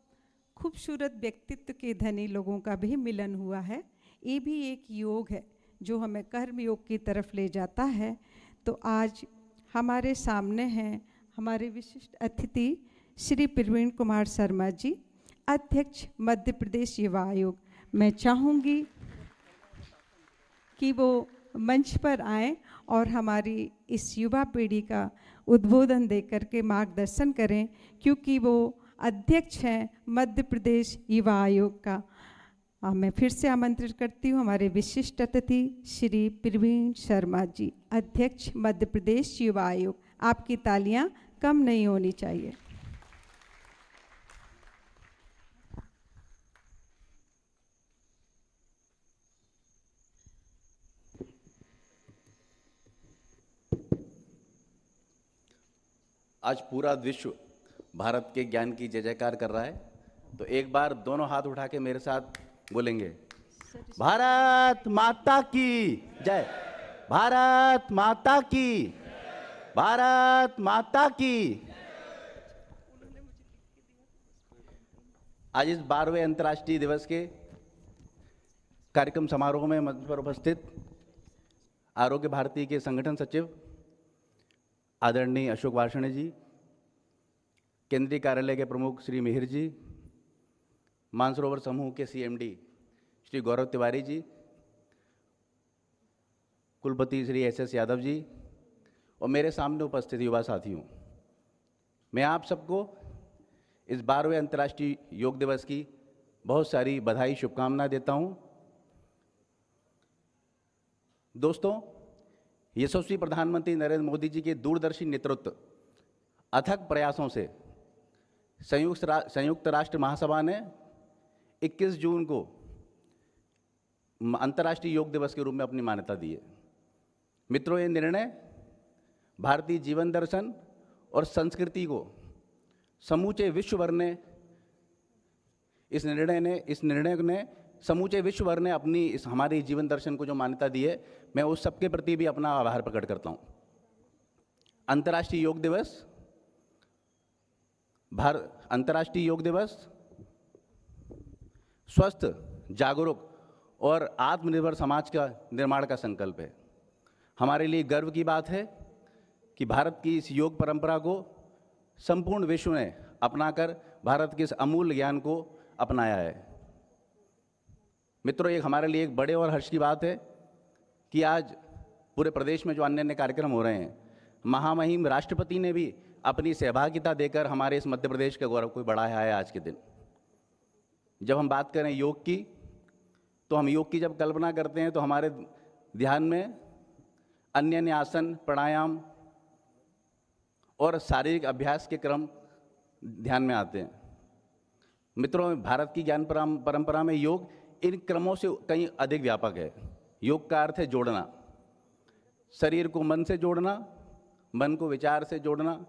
Speaker 1: खूबसूरत व्यक्तित्व के धनी लोगों का भी मिलन हुआ है। ये भी एक योग है जो हमें कर्म योग की तरफ ले जाता है। तो आज हमारे सामने हैं हमारे विशिष्ट अतिथि श्री प्रवीण कुमार शर्मा जी, अध्यक्ष मध्य प्रदेश युवा आयोग। मैं चाहूँगी कि वो मंच पर आएं और हमारी इस युवा पीढ़ी का उद्बोधन देकर के मार्गदर्शन करें, क्योंकि वो अध्यक्ष हैं मध्य प्रदेश युवा आयोग का। मैं फिर से आमंत्रित करती हूँ हमारे विशिष्ट अतिथि श्री प्रवीण शर्मा जी, अध्यक्ष मध्य प्रदेश युवा आयोग। आपकी तालियां कम नहीं होनी चाहिए।
Speaker 3: आज पूरा विश्व भारत के ज्ञान की जय जयकार कर रहा है, तो एक बार दोनों हाथ उठा के मेरे साथ बोलेंगे, भारत माता की जय, भारत माता की, भारत माता की। आज इस 12वें अंतर्राष्ट्रीय दिवस के कार्यक्रम समारोह में मंच पर उपस्थित आरोग्य भारती के संगठन सचिव आदरणीय अशोक वार्ष्णेय जी, केंद्रीय कार्यालय के प्रमुख श्री मिहिर जी, मानसरोवर समूह के सीएमडी श्री गौरव तिवारी जी, कुलपति श्री एसएस यादव जी और मेरे सामने उपस्थित युवा साथियों, मैं आप सबको इस 12वें अंतर्राष्ट्रीय योग दिवस की बहुत सारी बधाई शुभकामनाएं देता हूं। दोस्तों, यशस्वी प्रधानमंत्री नरेंद्र मोदी जी के दूरदर्शी नेतृत्व, अथक प्रयासों से संयुक्त राष्ट्र महासभा ने 21 जून को अंतर्राष्ट्रीय योग दिवस के रूप में अपनी मान्यता दी है। मित्रों, ये निर्णय भारतीय जीवन दर्शन और संस्कृति को समूचे विश्व भर ने इस निर्णय ने समूचे विश्व भर ने अपनी इस हमारे जीवन दर्शन को जो मान्यता दी है, मैं उस सबके प्रति भी अपना आभार प्रकट करता हूँ। अंतर्राष्ट्रीय योग दिवस स्वस्थ, जागरूक और आत्मनिर्भर समाज का निर्माण का संकल्प है। हमारे लिए गर्व की बात है कि भारत की इस योग परंपरा को संपूर्ण विश्व ने अपनाकर भारत के इस अमूल्य ज्ञान को अपनाया है। मित्रों, एक हमारे लिए एक बड़े और हर्ष की बात है कि आज पूरे प्रदेश में जो अन्य अन्य कार्यक्रम हो रहे हैं, महामहिम राष्ट्रपति ने भी अपनी सहभागिता देकर हमारे इस मध्य प्रदेश के गौरव को बढ़ाया है। आज के दिन जब हम बात करें योग की, तो हम योग की जब कल्पना करते हैं तो हमारे ध्यान में अन्य अन्य आसन, प्राणायाम और शारीरिक अभ्यास के क्रम ध्यान में आते हैं। मित्रों, भारत की ज्ञान परंपरा में योग इन क्रमों से कहीं अधिक व्यापक है। योग का अर्थ है जोड़ना, शरीर को मन से जोड़ना, मन को विचार से जोड़ना,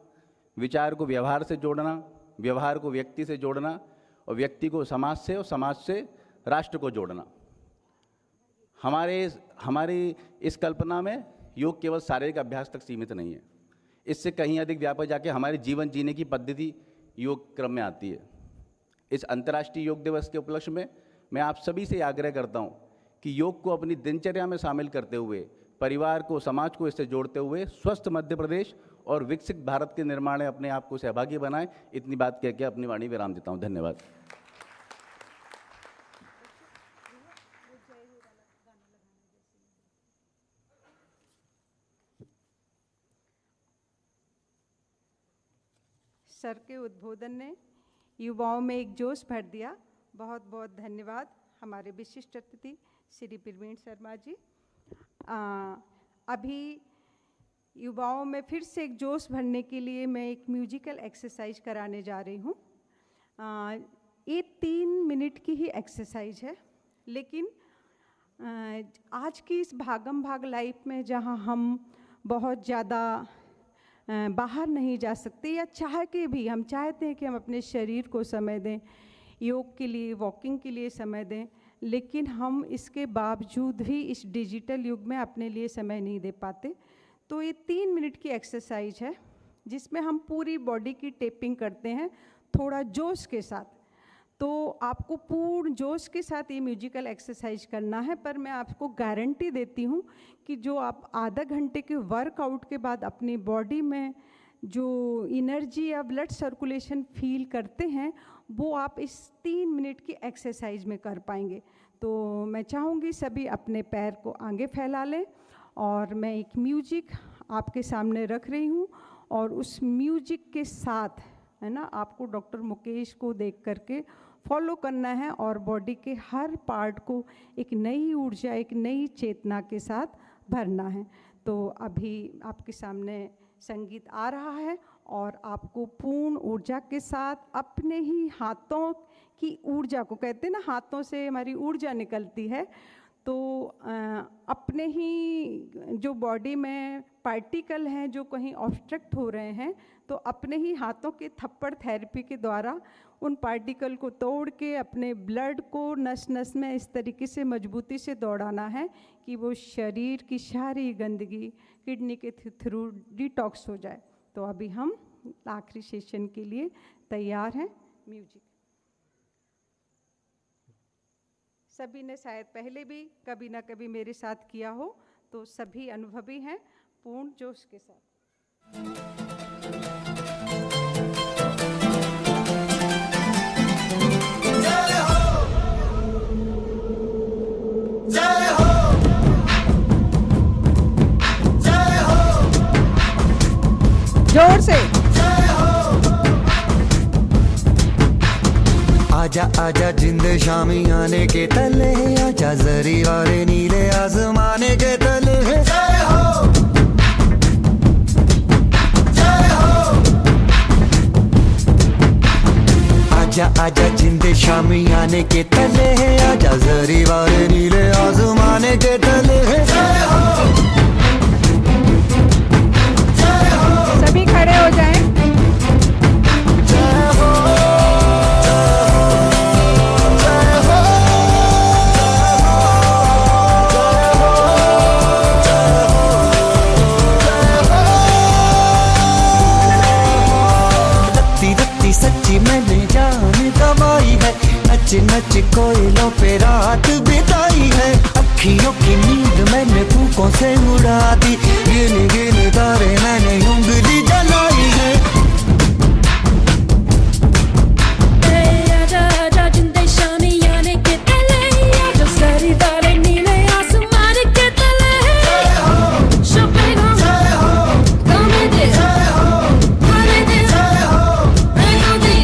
Speaker 3: विचार को व्यवहार से जोड़ना, व्यवहार को व्यक्ति से जोड़ना और व्यक्ति को समाज से और समाज से राष्ट्र को जोड़ना। हमारी इस कल्पना में योग केवल शारीरिक अभ्यास तक सीमित नहीं है, इससे कहीं अधिक व्यापक जाके हमारे जीवन जीने की पद्धति योग क्रम में आती है। इस अंतर्राष्ट्रीय योग दिवस के उपलक्ष्य में मैं आप सभी से आग्रह करता हूं कि योग को अपनी दिनचर्या में शामिल करते हुए, परिवार को, समाज को इससे जोड़ते हुए स्वस्थ मध्य प्रदेश और विकसित भारत के निर्माण में अपने आप को सहभागी बनाएं। इतनी बात कह के अपनी वाणी विराम देता हूं। धन्यवाद।
Speaker 1: सर के उद्बोधन ने युवाओं में एक जोश भर दिया। बहुत बहुत धन्यवाद हमारे विशिष्ट अतिथि श्री प्रवीण शर्मा जी। अभी युवाओं में फिर से एक जोश भरने के लिए मैं एक म्यूजिकल एक्सरसाइज कराने जा रही हूँ। ये 3 मिनट की ही एक्सरसाइज है, लेकिन आज की इस भागम भाग लाइफ में जहाँ हम बहुत ज़्यादा बाहर नहीं जा सकते या चाह के भी हम चाहते हैं कि हम अपने शरीर को समय दें, योग के लिए, वॉकिंग के लिए समय दें, लेकिन हम इसके बावजूद भी इस डिजिटल युग में अपने लिए समय नहीं दे पाते। तो ये 3 मिनट की एक्सरसाइज है जिसमें हम पूरी बॉडी की टेपिंग करते हैं थोड़ा जोश के साथ। तो आपको पूर्ण जोश के साथ ये म्यूजिकल एक्सरसाइज करना है, पर मैं आपको गारंटी देती हूँ कि जो आप आधा घंटे के वर्कआउट के बाद अपनी बॉडी में जो एनर्जी या ब्लड सर्कुलेशन फील करते हैं वो आप इस 3 मिनट की एक्सरसाइज में कर पाएंगे। तो मैं चाहूँगी सभी अपने पैर को आगे फैला लें और मैं एक म्यूजिक आपके सामने रख रही हूँ और उस म्यूजिक के साथ, है ना, आपको डॉक्टर मुकेश को देख करके फॉलो करना है और बॉडी के हर पार्ट को एक नई ऊर्जा, एक नई चेतना के साथ भरना है। तो अभी आपके सामने संगीत आ रहा है और आपको पूर्ण ऊर्जा के साथ अपने ही हाथों की ऊर्जा को, कहते हैं ना हाथों से हमारी ऊर्जा निकलती है, तो अपने ही जो बॉडी में पार्टिकल हैं जो कहीं ऑब्स्ट्रक्ट हो रहे हैं, तो अपने ही हाथों के थप्पड़ थेरेपी के द्वारा उन पार्टिकल को तोड़ के अपने ब्लड को नस नस में इस तरीके से मजबूती से दौड़ाना है कि वो शरीर की सारी गंदगी किडनी के थ्रू डिटॉक्स हो जाए। तो अभी हम आखिरी सेशन के लिए तैयार हैं। म्यूजिक सभी ने शायद पहले भी कभी ना कभी मेरे साथ किया हो, तो सभी अनुभवी हैं पूर्ण जोश के साथ। जोर से
Speaker 4: आजा आजा जिंद शामी आने के तले, आजा जरी वाले नीले आसमाने के तले। जय हो जय हो। आजा आजा जिंद शामी आने के तले, आजा जरी वाले नीले आसमाने के तले। जय हो जय हो।
Speaker 1: सभी खड़े हो जाएं।
Speaker 4: जय हो सच्ची मैंने जान गवाई है, नच नच कोयलों पे रात बिताई है। अखियों की नींद मैंने फूकों से उड़ा दी, गिन गिन तारे मैंने उंगली जलाई है।
Speaker 5: आजा आजा जिंदे शामी आने के तले, आजा सारी वाले नीले आसमान के तले। Shopping on, come with it, come with it, bring on it.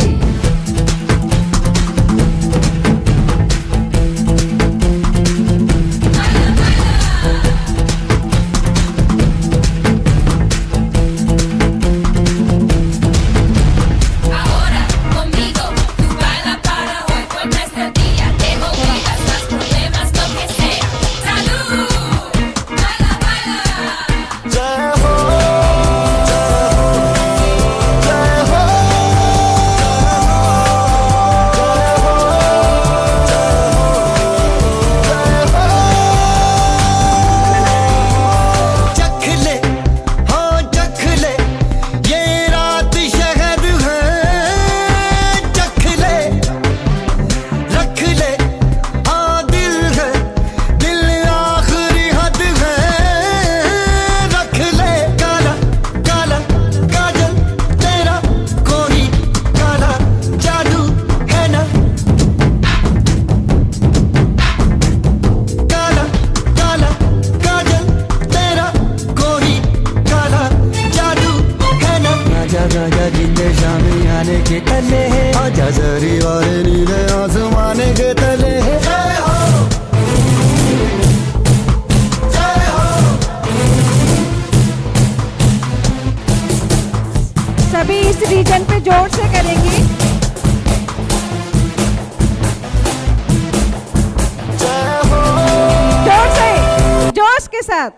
Speaker 1: के साथ।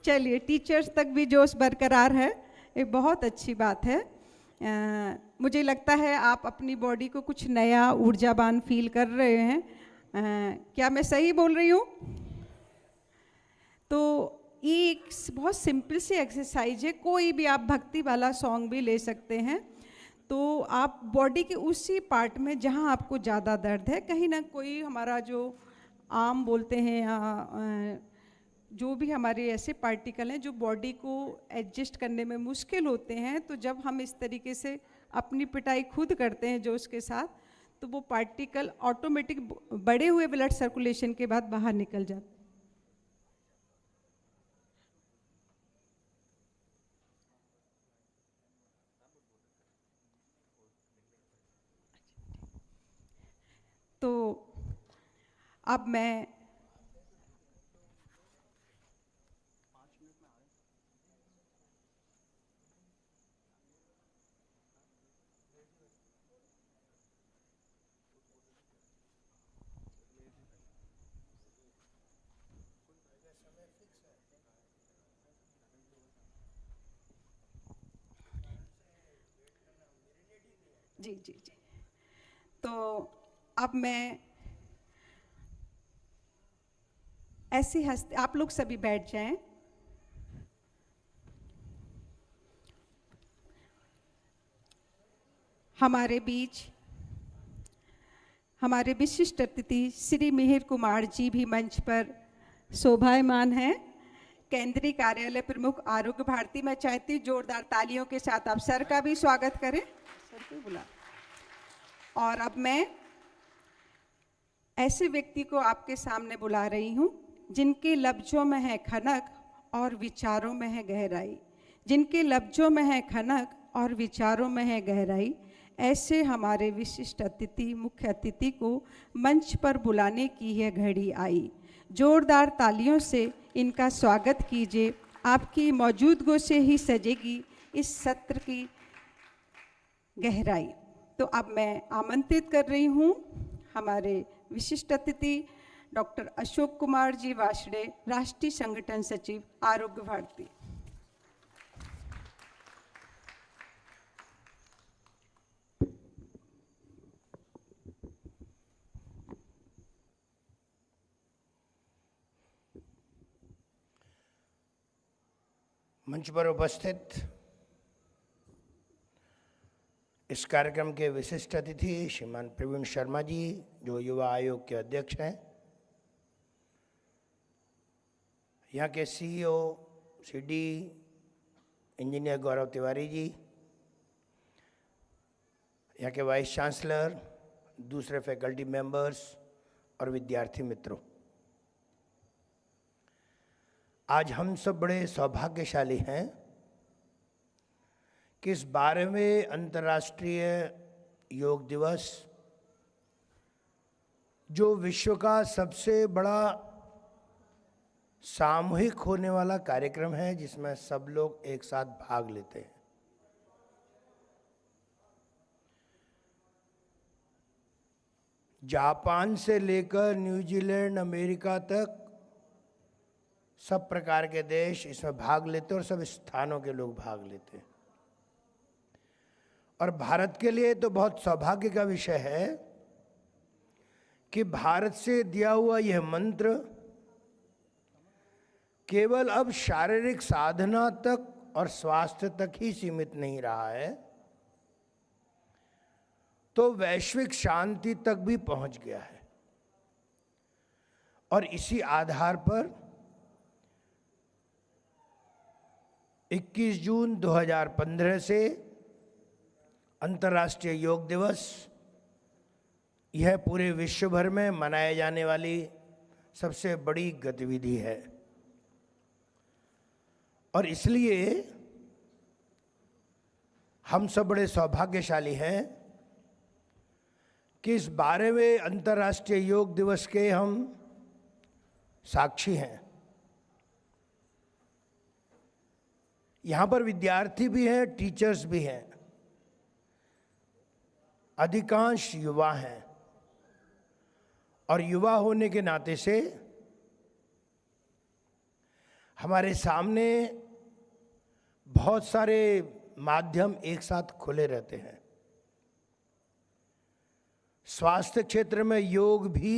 Speaker 1: चलिए, टीचर्स तक भी जोश बरकरार है, ये बहुत अच्छी बात है। मुझे लगता है आप अपनी बॉडी को कुछ नया ऊर्जावान फील कर रहे हैं। क्या मैं सही बोल रही हूँ? तो ये एक बहुत सिंपल सी एक्सरसाइज है, कोई भी आप भक्ति वाला सॉन्ग भी ले सकते हैं। तो आप बॉडी के उसी पार्ट में जहाँ आपको ज़्यादा दर्द है, कहीं ना कोई हमारा जो आम बोलते हैं या जो भी हमारे ऐसे पार्टिकल हैं जो बॉडी को एडजस्ट करने में मुश्किल होते हैं, तो जब हम इस तरीके से अपनी पिटाई खुद करते हैं जोश के साथ, तो वो पार्टिकल ऑटोमेटिक बढ़े हुए ब्लड सर्कुलेशन के बाद बाहर निकल जाते हैं। तो अब मैं जी जी जी तो अब मैं ऐसे हंसते, आप लोग सभी बैठ जाएं। हमारे बीच हमारे विशिष्ट अतिथि श्री मिहिर कुमार जी भी मंच पर शोभायमान हैं। केंद्रीय कार्यालय प्रमुख आरोग्य भारती। मैं चाहती हूँ जोरदार तालियों के साथ आप सर का भी स्वागत करें। सर को बुला। और अब मैं ऐसे व्यक्ति को आपके सामने बुला रही हूँ जिनके लफ्जों में है खनक और विचारों में है गहराई। जिनके लफ्जों में है खनक और विचारों में है गहराई। ऐसे हमारे विशिष्ट अतिथि, मुख्य अतिथि को मंच पर बुलाने की यह घड़ी आई। जोरदार तालियों से इनका स्वागत कीजिए। आपकी मौजूदगी से ही सजेगी इस सत्र की गहराई। तो अब मैं आमंत्रित कर रही हूँ हमारे विशिष्ट अतिथि डॉक्टर अशोक कुमार जी वार्ष्णेय, राष्ट्रीय संगठन सचिव, आरोग्य भारती।
Speaker 6: मंच पर उपस्थित इस कार्यक्रम के विशिष्ट अतिथि श्रीमान प्रवीण शर्मा जी, जो युवा आयोग के अध्यक्ष हैं, यहाँ के सीईओ सीडी इंजीनियर गौरव तिवारी जी, यहाँ के वाइस चांसलर, दूसरे फैकल्टी मेंबर्स और विद्यार्थी मित्रों, आज हम सब बड़े सौभाग्यशाली हैं कि इस 12वें अंतर्राष्ट्रीय योग दिवस, जो विश्व का सबसे बड़ा सामूहिक होने वाला कार्यक्रम है, जिसमें सब लोग एक साथ भाग लेते हैं, जापान से लेकर न्यूजीलैंड, अमेरिका तक सब प्रकार के देश इसमें भाग लेते हैं और सब स्थानों के लोग भाग लेते हैं। और भारत के लिए तो बहुत सौभाग्य का विषय है कि भारत से दिया हुआ यह मंत्र केवल अब शारीरिक साधना तक और स्वास्थ्य तक ही सीमित नहीं रहा है, तो वैश्विक शांति तक भी पहुंच गया है। और इसी आधार पर 21 जून 2015 से अंतर्राष्ट्रीय योग दिवस, यह पूरे विश्व भर में मनाए जाने वाली सबसे बड़ी गतिविधि है। और इसलिए हम सब बड़े सौभाग्यशाली हैं कि इस 12वें अंतर्राष्ट्रीय योग दिवस के हम साक्षी हैं। यहाँ पर विद्यार्थी भी हैं, टीचर्स भी हैं, अधिकांश युवा हैं और युवा होने के नाते से हमारे सामने बहुत सारे माध्यम एक साथ खुले रहते हैं। स्वास्थ्य क्षेत्र में योग भी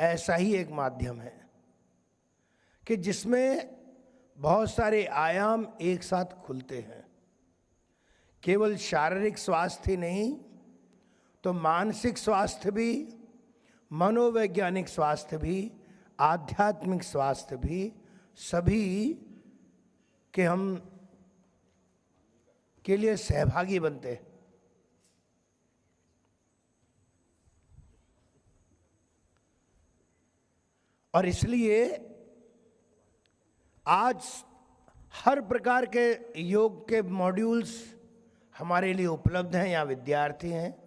Speaker 6: ऐसा ही एक माध्यम है कि जिसमें बहुत सारे आयाम एक साथ खुलते हैं। केवल शारीरिक स्वास्थ्य नहीं तो मानसिक स्वास्थ्य भी, मनोवैज्ञानिक स्वास्थ्य भी, आध्यात्मिक स्वास्थ्य भी, सभी के हम के लिए सहभागी बनते हैं। और इसलिए आज हर प्रकार के योग के मॉड्यूल्स हमारे लिए उपलब्ध हैं। यहाँ विद्यार्थी हैं।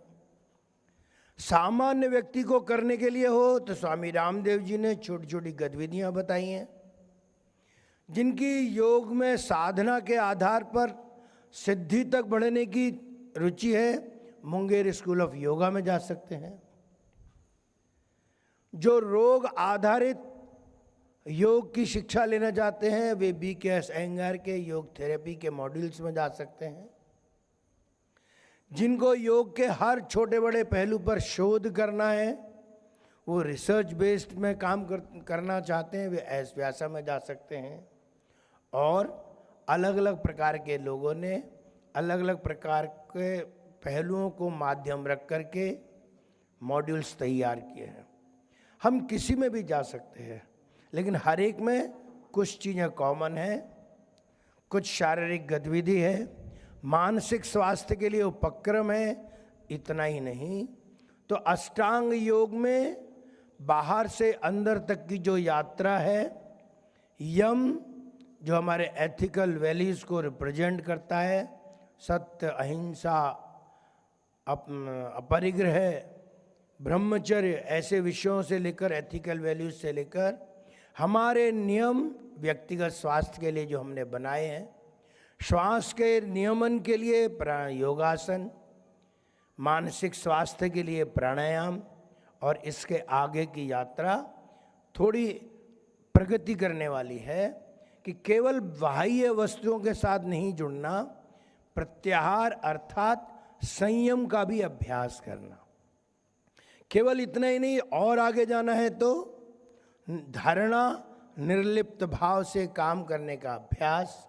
Speaker 6: सामान्य व्यक्ति को करने के लिए हो तो स्वामी रामदेव जी ने छोटी छोटी गतिविधियां बताई हैं, जिनकी योग में साधना के आधार पर सिद्धि तक बढ़ने की रुचि है, मुंगेर स्कूल ऑफ योगा में जा सकते हैं। जो रोग आधारित योग की शिक्षा लेना चाहते हैं वे BKS अयंगार के योग थेरेपी के मॉड्यूल्स में जा सकते हैं। जिनको योग के हर छोटे बड़े पहलू पर शोध करना है, वो रिसर्च बेस्ड में काम करना चाहते हैं, वे व्यासा में जा सकते हैं। और अलग अलग प्रकार के लोगों ने अलग अलग प्रकार के पहलुओं को माध्यम रख करके मॉड्यूल्स तैयार किए हैं। हम किसी में भी जा सकते हैं, लेकिन हर एक में कुछ चीज़ें कॉमन हैं। कुछ शारीरिक गतिविधि है, मानसिक स्वास्थ्य के लिए उपक्रम है। इतना ही नहीं तो अष्टांग योग में बाहर से अंदर तक की जो यात्रा है, यम जो हमारे एथिकल वैल्यूज को रिप्रेजेंट करता है, सत्य, अहिंसा, अपरिग्रह, ब्रह्मचर्य, ऐसे विषयों से लेकर एथिकल वैल्यूज से लेकर हमारे नियम व्यक्तिगत स्वास्थ्य के लिए जो हमने बनाए हैं, श्वास के नियमन के लिए योगासन, मानसिक स्वास्थ्य के लिए प्राणायाम, और इसके आगे की यात्रा थोड़ी प्रगति करने वाली है कि केवल बाह्य वस्तुओं के साथ नहीं जुड़ना, प्रत्याहार अर्थात संयम का भी अभ्यास करना। केवल इतना ही नहीं, और आगे जाना है तो धारणा, निर्लिप्त भाव से काम करने का अभ्यास,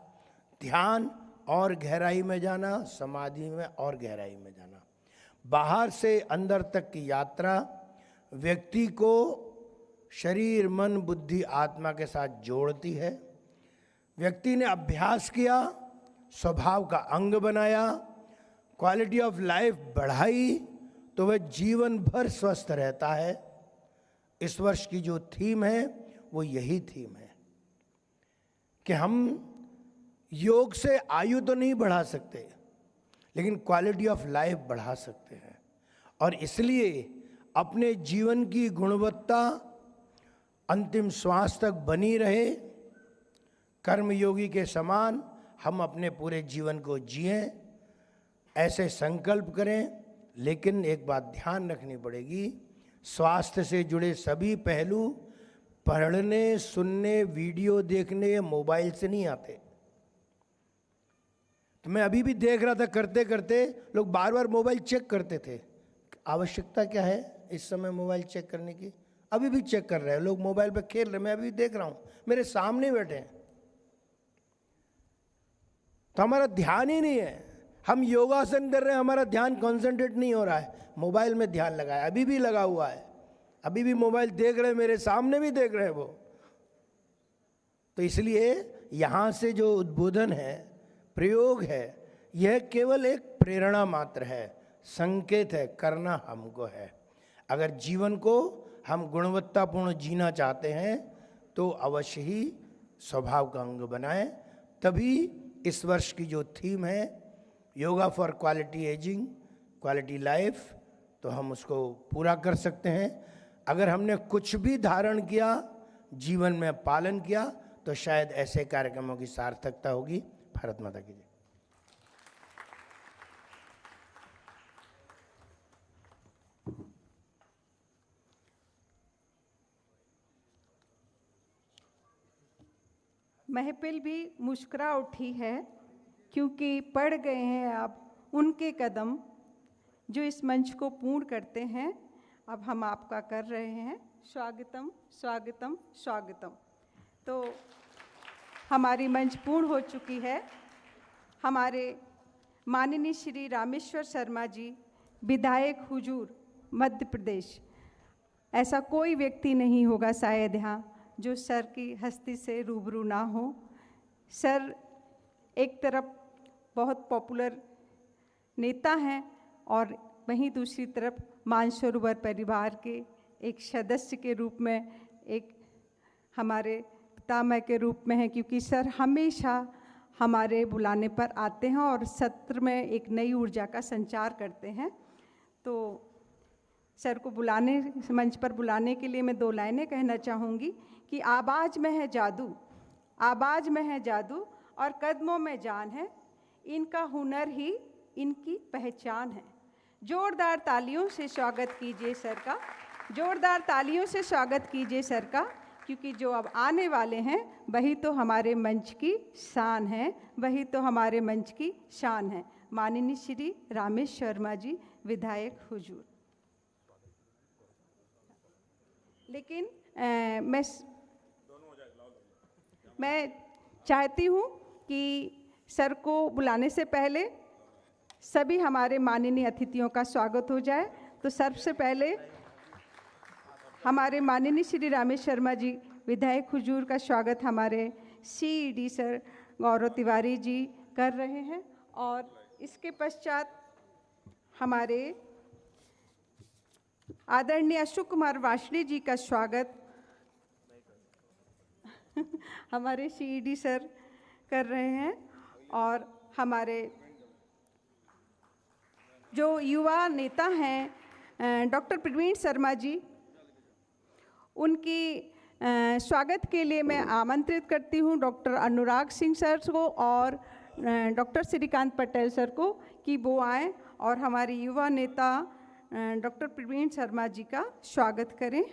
Speaker 6: ध्यान और गहराई में जाना, समाधि में और गहराई में जाना। बाहर से अंदर तक की यात्रा व्यक्ति को शरीर, मन, बुद्धि, आत्मा के साथ जोड़ती है। व्यक्ति ने अभ्यास किया, स्वभाव का अंग बनाया, क्वालिटी ऑफ लाइफ बढ़ाई, तो वह जीवन भर स्वस्थ रहता है। इस वर्ष की जो थीम है वो यही थीम है कि हम योग से आयु तो नहीं बढ़ा सकते, लेकिन क्वालिटी ऑफ लाइफ बढ़ा सकते हैं। और इसलिए अपने जीवन की गुणवत्ता अंतिम श्वास तक बनी रहे, कर्मयोगी के समान हम अपने पूरे जीवन को जिएं, ऐसे संकल्प करें। लेकिन एक बात ध्यान रखनी पड़ेगी, स्वास्थ्य से जुड़े सभी पहलू पढ़ने, सुनने, वीडियो देखने, मोबाइल से नहीं आते। तो मैं अभी भी देख रहा था, करते करते लोग बार बार मोबाइल चेक करते थे। आवश्यकता क्या है इस समय मोबाइल चेक करने की? अभी भी चेक कर रहे हैं लोग, मोबाइल पे खेल रहे हैं। मैं अभी देख रहा हूँ, मेरे सामने बैठे हैं। तो हमारा ध्यान ही नहीं है। हम योगासन कर रहे हैं, हमारा ध्यान कंसंट्रेट नहीं हो रहा है, मोबाइल में ध्यान लगा है, अभी भी लगा हुआ है, अभी भी मोबाइल देख रहे हैं, मेरे सामने भी देख रहे हैं वो। तो इसलिए यहाँ से जो उद्बोधन है, प्रयोग है, यह केवल एक प्रेरणा मात्र है, संकेत है, करना हमको है। अगर जीवन को हम गुणवत्तापूर्ण जीना चाहते हैं तो अवश्य ही स्वभाव का अंग बनाएं। तभी इस वर्ष की जो थीम है yoga for quality ageing, quality life, तो हम उसको पूरा कर सकते हैं। अगर हमने कुछ भी धारण किया, जीवन में पालन किया, तो शायद ऐसे कार्यक्रमों की सार्थकता होगी। भारत माता की जय।
Speaker 1: महफिल भी मुस्कुरा उठी है, क्योंकि पड़ गए हैं अब उनके कदम जो इस मंच को पूर्ण करते हैं। अब हम आपका कर रहे हैं स्वागतम स्वागतम स्वागतम। तो हमारी मंच पूर्ण हो चुकी है। हमारे माननीय श्री रामेश्वर शर्मा जी, विधायक हुजूर मध्य प्रदेश, ऐसा कोई व्यक्ति नहीं होगा शायद यहाँ जो सर की हस्ती से रूबरू ना हो। सर एक तरफ बहुत पॉपुलर नेता हैं और वहीं दूसरी तरफ मानसरोवर परिवार के एक सदस्य के रूप में, एक हमारे पितामह के रूप में हैं, क्योंकि सर हमेशा हमारे बुलाने पर आते हैं और सत्र में एक नई ऊर्जा का संचार करते हैं। तो सर को बुलाने, मंच पर बुलाने के लिए मैं 2 लाइनें कहना चाहूँगी कि आवाज़ में है जादू, आवाज़ में है जादू और कदमों में जान है, इनका हुनर ही इनकी पहचान है। जोरदार तालियों से स्वागत कीजिए सर का, जोरदार तालियों से स्वागत कीजिए सर का, क्योंकि जो अब आने वाले हैं वही तो हमारे मंच की शान है, वही तो हमारे मंच की शान है। माननीय श्री रामेश शर्मा जी, विधायक हुजूर। लेकिन मैं चाहती हूँ कि सर को बुलाने से पहले सभी हमारे माननीय अतिथियों का स्वागत हो जाए। तो सबसे पहले हमारे माननीय श्री रामेश शर्मा जी, विधायक हुजूर का स्वागत हमारे CED सर गौरव तिवारी जी कर रहे हैं, और इसके पश्चात हमारे आदरणीय अशोक कुमार वार्ष्णेय जी का स्वागत हमारे CED सर कर रहे हैं, और हमारे जो युवा नेता हैं डॉक्टर प्रवीण शर्मा जी, उनकी स्वागत के लिए मैं आमंत्रित करती हूँ डॉक्टर अनुराग सिंह सर को और डॉक्टर श्रीकांत पटेल सर को कि वो आएँ और हमारे युवा नेता डॉक्टर प्रवीण शर्मा जी का स्वागत करें।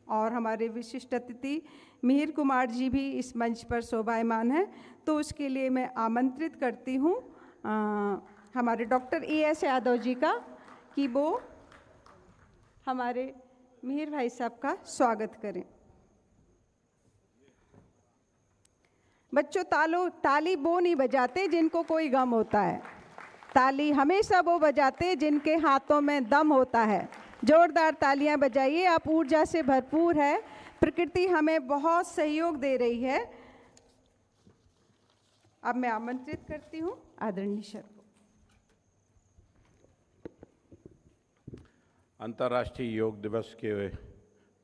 Speaker 1: और हमारे विशिष्ट अतिथि मिहिर कुमार जी भी इस मंच पर शोभायमान हैं, तो उसके लिए मैं आमंत्रित करती हूँ हमारे डॉक्टर ES यादव जी का कि वो हमारे मिहिर भाई साहब का स्वागत करें। बच्चों, ताली वो नहीं बजाते जिनको कोई गम होता है, ताली हमेशा वो बजाते जिनके हाथों में दम होता है। जोरदार तालियां बजाइए, आप ऊर्जा से भरपूर है, प्रकृति हमें बहुत सहयोग दे रही है। अब मैं आमंत्रित करती हूँ आदरणीय सर को।
Speaker 7: अंतर्राष्ट्रीय योग दिवस के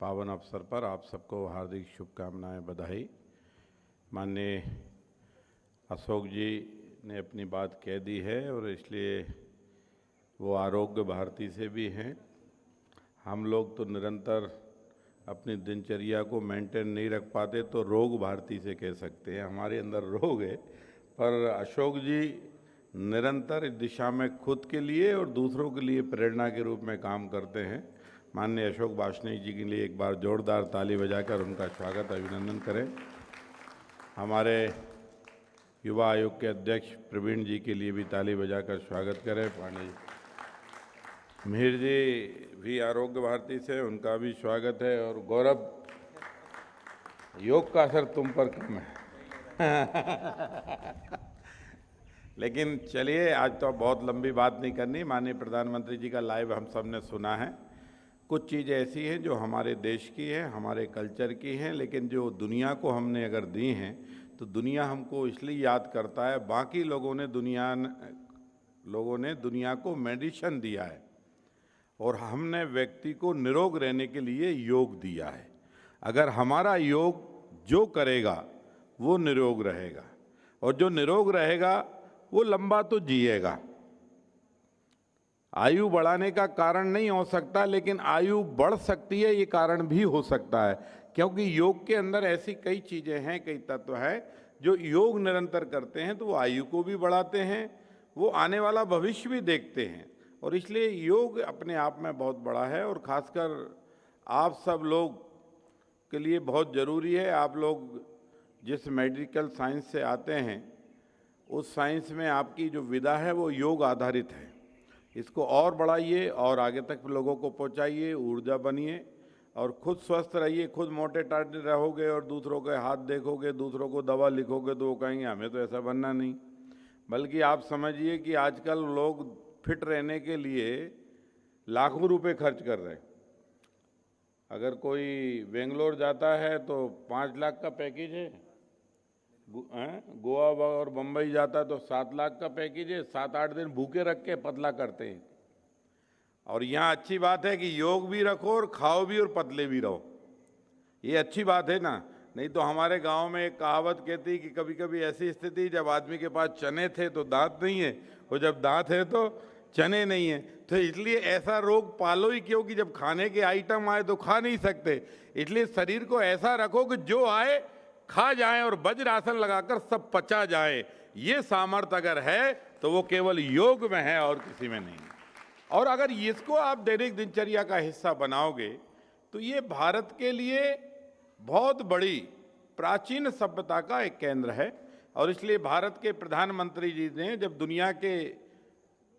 Speaker 7: पावन अवसर पर आप सबको हार्दिक शुभकामनाएं, बधाई। माननीय अशोक जी ने अपनी बात कह दी है और इसलिए वो आरोग्य भारती से भी हैं। हम लोग तो निरंतर अपनी दिनचर्या को मेंटेन नहीं रख पाते, तो रोग भारती से कह सकते हैं, हमारे अंदर रोग है। पर अशोक जी निरंतर इस दिशा में खुद के लिए और दूसरों के लिए प्रेरणा के रूप में काम करते हैं। माननीय अशोक वार्ष्णेय जी के लिए एक बार जोरदार ताली बजाकर उनका स्वागत, अभिनंदन करें। हमारे युवा आयोग के अध्यक्ष प्रवीण जी के लिए भी ताली बजाकर स्वागत करें। पांडे जी, मिहिर जी भी आरोग्य भारती से, उनका भी स्वागत है। और गौरव, योग का असर तुम पर कम है लेकिन चलिए, आज तो बहुत लंबी बात नहीं करनी। माननीय प्रधानमंत्री जी का लाइव हम सब ने सुना है। कुछ चीज़ें ऐसी हैं जो हमारे देश की है, हमारे कल्चर की हैं, लेकिन जो दुनिया को हमने अगर दी हैं तो दुनिया हमको इसलिए याद करता है। बाकी लोगों ने दुनिया को मेडिसिन दिया है और हमने व्यक्ति को निरोग रहने के लिए योग दिया है। अगर हमारा योग जो करेगा वो निरोग रहेगा, और जो निरोग रहेगा वो लंबा तो जिएगा। आयु बढ़ाने का कारण नहीं हो सकता, लेकिन आयु बढ़ सकती है, ये कारण भी हो सकता है। क्योंकि योग के अंदर ऐसी कई चीज़ें हैं, कई तत्व हैं जो योग निरंतर करते हैं, तो वो आयु को भी बढ़ाते हैं, वो आने वाला भविष्य भी देखते हैं। और इसलिए योग अपने आप में बहुत बड़ा है और ख़ासकर आप सब लोग के लिए बहुत ज़रूरी है। आप लोग जिस मेडिकल साइंस से आते हैं उस साइंस में आपकी जो विधा है वो योग आधारित है। इसको और बढ़ाइए और आगे तक लोगों को पहुंचाइए, ऊर्जा बनिए और खुद स्वस्थ रहिए। खुद मोटे टाटे रहोगे और दूसरों के हाथ देखोगे, दूसरों को दवा लिखोगे तो वो कहेंगे हमें तो ऐसा बनना नहीं। बल्कि आप समझिए कि आजकल लोग फिट रहने के लिए लाखों रुपए खर्च कर रहे हैं। अगर कोई बेंगलोर जाता है तो 5 लाख का पैकेज है, गोवा और बम्बई जाता है तो 7 लाख का पैकेज है। 7-8 दिन भूखे रख के पतला करते हैं। और यहाँ अच्छी बात है कि योग भी रखो और खाओ भी और पतले भी रहो। ये अच्छी बात है ना। नहीं तो हमारे गांव में एक कहावत कहती कि कभी कभी ऐसी स्थिति जब आदमी के पास चने थे तो दांत नहीं है, और जब दांत है तो चने नहीं है। तो इसलिए ऐसा रोग पालो ही क्यों कि जब खाने के आइटम आए तो खा नहीं सकते। इसलिए शरीर को ऐसा रखो कि जो आए खा जाए और वज्र आसन लगाकर सब पचा जाए। ये सामर्थ्य अगर है तो वो केवल योग में है और किसी में नहीं। और अगर इसको आप दैनिक दिनचर्या का हिस्सा बनाओगे तो ये भारत के लिए बहुत बड़ी प्राचीन सभ्यता का एक केंद्र है। और इसलिए भारत के प्रधानमंत्री जी ने जब दुनिया के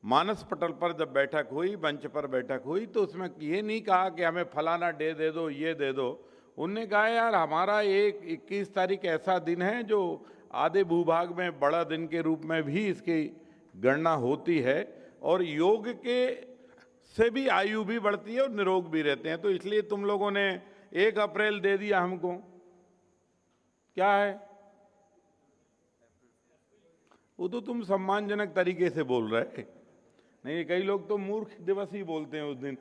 Speaker 7: मानस पटल पर जब बैठक हुई, मंच पर बैठक हुई, तो उसमें ये नहीं कहा कि हमें फलाना डे दे दो, ये दे दो। उनने कहा यार हमारा एक 21 तारीख ऐसा दिन है जो आधे भूभाग में बड़ा दिन के रूप में भी इसकी गणना होती है, और योग के से भी आयु भी बढ़ती है और निरोग भी रहते हैं। तो इसलिए तुम लोगों ने 1 अप्रैल दे दिया हमको। क्या है वो तो तुम सम्मानजनक तरीके से बोल रहे। नहीं, कई लोग तो मूर्ख दिवस ही बोलते हैं उस दिन,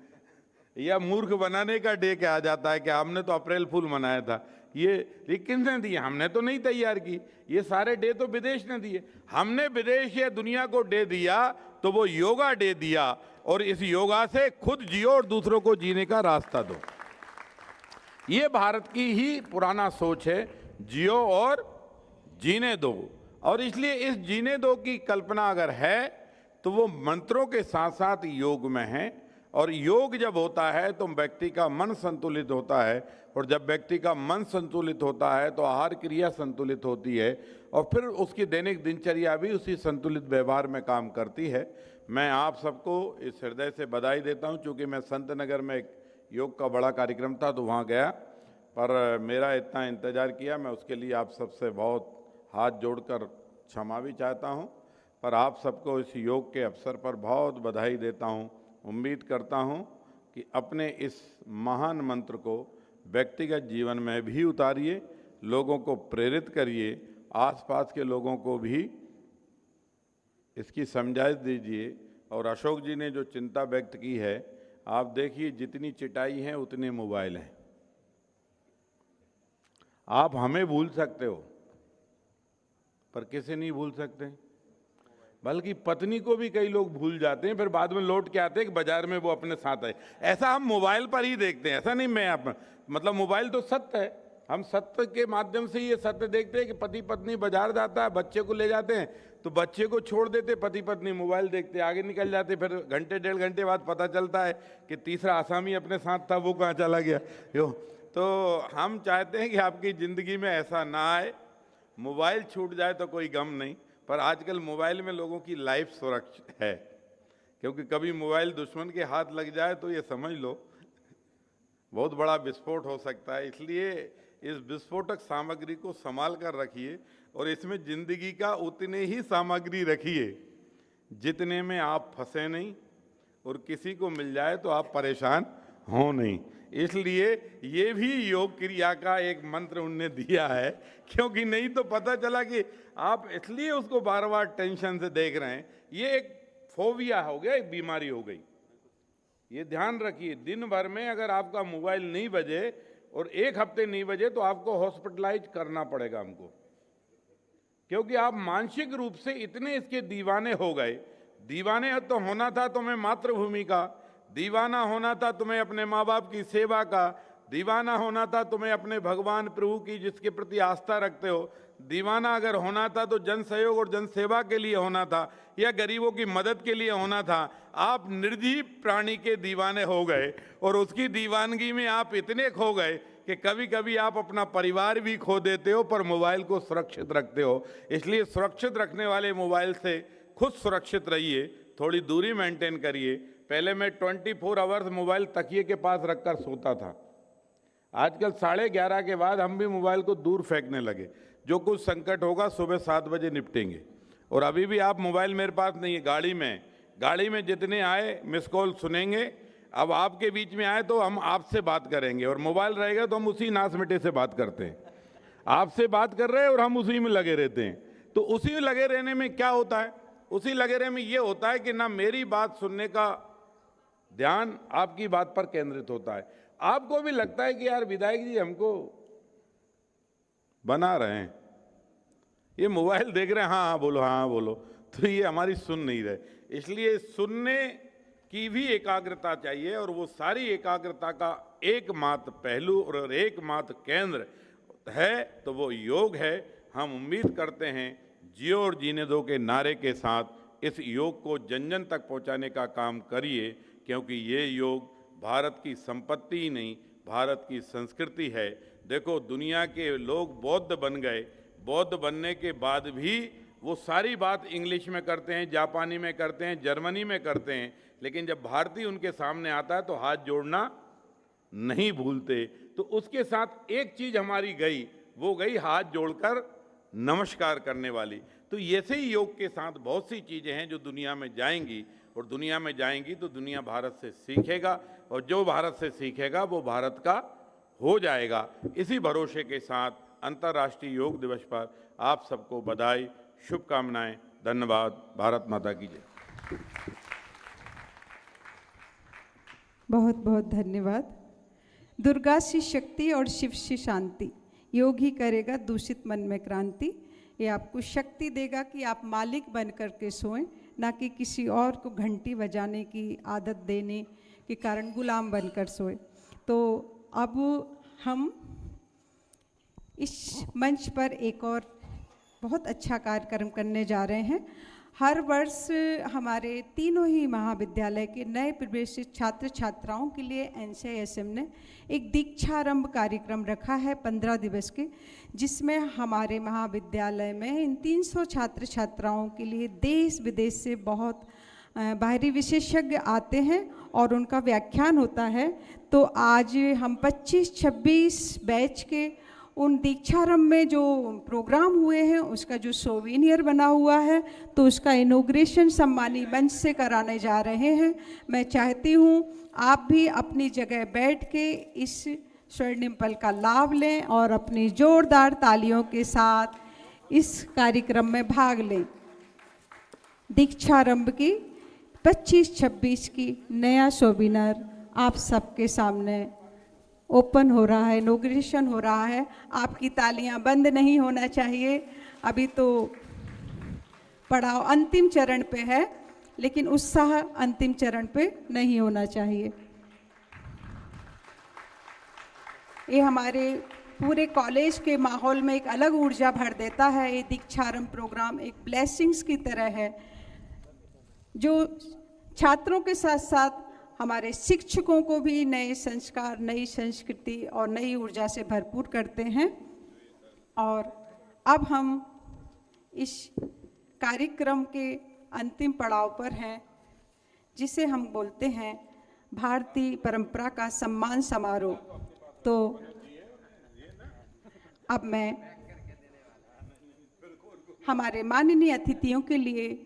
Speaker 7: या मूर्ख बनाने का डे कहा जाता है कि हमने तो अप्रैल फूल मनाया था। ये किसने दिए? हमने तो नहीं तैयार की। ये सारे डे तो विदेश ने दिए। हमने विदेश या दुनिया को डे दिया तो वो योगा डे दिया, और इस योगा से खुद जियो और दूसरों को जीने का रास्ता दो। ये भारत की ही पुराना सोच है, जियो और जीने दो। और इसलिए इस जीने दो की कल्पना अगर है तो वो मंत्रों के साथ साथ योग में है। और योग जब होता है तो व्यक्ति का मन संतुलित होता है, और जब व्यक्ति का मन संतुलित होता है तो आहार क्रिया संतुलित होती है, और फिर उसकी दैनिक दिनचर्या भी उसी संतुलित व्यवहार में काम करती है। मैं आप सबको इस हृदय से बधाई देता हूं। चूँकि मैं संत नगर में एक योग का बड़ा कार्यक्रम था तो वहाँ गया, पर मेरा इतना इंतज़ार किया, मैं उसके लिए आप सबसे बहुत हाथ जोड़कर क्षमा भी चाहता हूँ। पर आप सबको इस योग के अवसर पर बहुत बधाई देता हूँ। उम्मीद करता हूँ कि अपने इस महान मंत्र को व्यक्तिगत जीवन में भी उतारिए, लोगों को प्रेरित करिए, आसपास के लोगों को भी इसकी समझाइश दीजिए। और अशोक जी ने जो चिंता व्यक्त की है, आप देखिए जितनी चिटाई है उतने मोबाइल हैं। आप हमें भूल सकते हो पर किसे नहीं भूल सकते। बल्कि पत्नी को भी कई लोग भूल जाते हैं, फिर बाद में लौट के आते हैं कि बाजार में वो अपने साथ है। ऐसा हम मोबाइल पर ही देखते हैं। ऐसा नहीं मैं मतलब मोबाइल तो सत्य है, हम सत्य के माध्यम से ये सत्य देखते हैं कि पति पत्नी बाजार जाता है, बच्चे को ले जाते हैं तो बच्चे को छोड़ देते, पति पत्नी मोबाइल देखते आगे निकल जाते। फिर घंटे 1.5 घंटे बाद पता चलता है कि तीसरा आसामी अपने साथ था, वो कहाँ चला गया। तो हम चाहते हैं कि आपकी ज़िंदगी में ऐसा ना आए। मोबाइल छूट जाए तो कोई गम नहीं, पर आजकल मोबाइल में लोगों की लाइफ सुरक्षित है, क्योंकि कभी मोबाइल दुश्मन के हाथ लग जाए तो ये समझ लो बहुत बड़ा विस्फोट हो सकता है। इसलिए इस विस्फोटक सामग्री को संभाल कर रखिए, और इसमें जिंदगी का उतने ही सामग्री रखिए जितने में आप फंसे नहीं, और किसी को मिल जाए तो आप परेशान हो नहीं। इसलिए ये भी योग क्रिया का एक मंत्र उनने दिया है, क्योंकि नहीं तो पता चला कि आप इसलिए उसको बार बार टेंशन से देख रहे हैं। ये एक फोबिया हो गया, एक बीमारी हो गई। ये ध्यान रखिए, दिन भर में अगर आपका मोबाइल नहीं बजे और 1 हफ्ते नहीं बजे तो आपको हॉस्पिटलाइज करना पड़ेगा हमको, क्योंकि आप मानसिक रूप से इतने इसके दीवाने हो गए। दीवाने तो होना था तुम्हें मातृभूमि का, दीवाना होना था तुम्हें अपने माँ बाप की सेवा का, दीवाना होना था तुम्हें अपने भगवान प्रभु की जिसके प्रति आस्था रखते हो, दीवाना अगर होना था तो जन सहयोग और जन सेवा के लिए होना था, या गरीबों की मदद के लिए होना था। आप निर्जीव प्राणी के दीवाने हो गए, और उसकी दीवानगी में आप इतने खो गए कि कभी कभी आप अपना परिवार भी खो देते हो पर मोबाइल को सुरक्षित रखते हो। इसलिए सुरक्षित रखने वाले मोबाइल से खुद सुरक्षित रहिए, थोड़ी दूरी मेंटेन करिए। पहले मैं 24 आवर्स मोबाइल तकिए के पास रखकर सोता था। आजकल 11:30 के बाद हम भी मोबाइल को दूर फेंकने लगे। जो कुछ संकट होगा सुबह 7 बजे निपटेंगे। और अभी भी आप मोबाइल मेरे पास नहीं है, गाड़ी में जितने आए मिस कॉल सुनेंगे। अब आपके बीच में आए तो हम आपसे बात करेंगे, और मोबाइल रहेगा तो हम उसी नास मिटे से बात करते हैं। आपसे बात कर रहे हैं और हम उसी में लगे रहते हैं। तो उसी में लगे रहने में क्या होता है, उसी लगे रहने में ये होता है कि ना मेरी बात सुनने का ध्यान आपकी बात पर केंद्रित होता है। आपको भी लगता है कि यार विधायक जी हमको बना रहे हैं, ये मोबाइल देख रहे हैं, हाँ बोलो, तो ये हमारी सुन नहीं रहे। इसलिए सुनने की भी एकाग्रता चाहिए, और वो सारी एकाग्रता का एकमात्र पहलू और एकमात्र केंद्र है तो वो योग है। हम उम्मीद करते हैं जियो और जीने दो के नारे के साथ इस योग को जन जन तक पहुंचाने का काम करिए, क्योंकि ये योग भारत की संपत्ति ही नहीं, भारत की संस्कृति है। देखो दुनिया के लोग बौद्ध बन गए, बौद्ध बनने के बाद भी वो सारी बात इंग्लिश में करते हैं, जापानी में करते हैं, जर्मनी में करते हैं, लेकिन जब भारतीय उनके सामने आता है तो हाथ जोड़ना नहीं भूलते। तो उसके साथ एक चीज हमारी गई, वो गई हाथ जोड़कर नमस्कार करने वाली। तो ऐसे ही योग के साथ बहुत सी चीजें हैं जो दुनिया में जाएंगी, और दुनिया में जाएंगी तो दुनिया भारत से सीखेगा, और जो भारत से सीखेगा वो भारत का हो जाएगा। इसी भरोसे के साथ अंतर्राष्ट्रीय योग दिवस पर आप सबको बधाई, शुभकामनाएं, धन्यवाद। भारत माता की जय।
Speaker 1: बहुत बहुत धन्यवाद। दुर्गा से शक्ति और शिव से शांति, योग ही करेगा दूषित मन में क्रांति। ये आपको शक्ति देगा कि आप मालिक बन करके सोएं, ना कि किसी और को घंटी बजाने की आदत देने के कारण गुलाम बनकर सोए। तो अब हम इस मंच पर एक और बहुत अच्छा कार्यक्रम करने जा रहे हैं। हर वर्ष हमारे तीनों ही महाविद्यालय के नए प्रवेशित छात्र छात्राओं के लिए NCISM ने एक दीक्षारंभ कार्यक्रम रखा है 15 दिवस के, जिसमें हमारे महाविद्यालय में इन 300 छात्र छात्राओं के लिए देश विदेश से बहुत बाहरी विशेषज्ञ आते हैं और उनका व्याख्यान होता है। तो आज हम 25-26 बैच के उन दीक्षारंभ में जो प्रोग्राम हुए हैं उसका जो सोवेनियर बना हुआ है, तो उसका इनॉग्रेशन सम्मानीय मंच से कराने जा रहे हैं। मैं चाहती हूँ आप भी अपनी जगह बैठ के इस स्वर्णिम पल का लाभ लें और अपनी जोरदार तालियों के साथ इस कार्यक्रम में भाग लें। दीक्षारंभ की 25-26 की नया सोवेनियर आप सबके सामने ओपन हो रहा है, इनॉग्रेशन हो रहा है। आपकी तालियां बंद नहीं होना चाहिए। अभी तो पड़ाव अंतिम चरण पे है, लेकिन उत्साह अंतिम चरण पे नहीं होना चाहिए। ये हमारे पूरे कॉलेज के माहौल में एक अलग ऊर्जा भर देता है। ये दीक्षारंभ प्रोग्राम एक ब्लेसिंग्स की तरह है, जो छात्रों के साथ साथ हमारे शिक्षकों को भी नए संस्कार, नई संस्कृति और नई ऊर्जा से भरपूर करते हैं। और अब हम इस कार्यक्रम के अंतिम पड़ाव पर हैं, जिसे हम बोलते हैं भारतीय परंपरा का सम्मान समारोह। तो अब मैं हमारे माननीय अतिथियों के लिए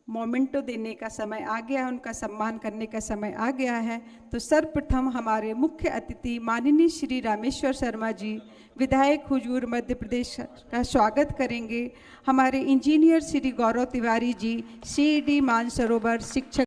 Speaker 1: मोमेंटो देने का समय आ गया है, उनका सम्मान करने का समय आ गया है। तो सर्वप्रथम हमारे मुख्य अतिथि माननीय श्री रामेश्वर शर्मा जी, विधायक हुजूर मध्य प्रदेश का स्वागत करेंगे। हमारे इंजीनियर श्री गौरव तिवारी जी, CED मानसरोवर शिक्षक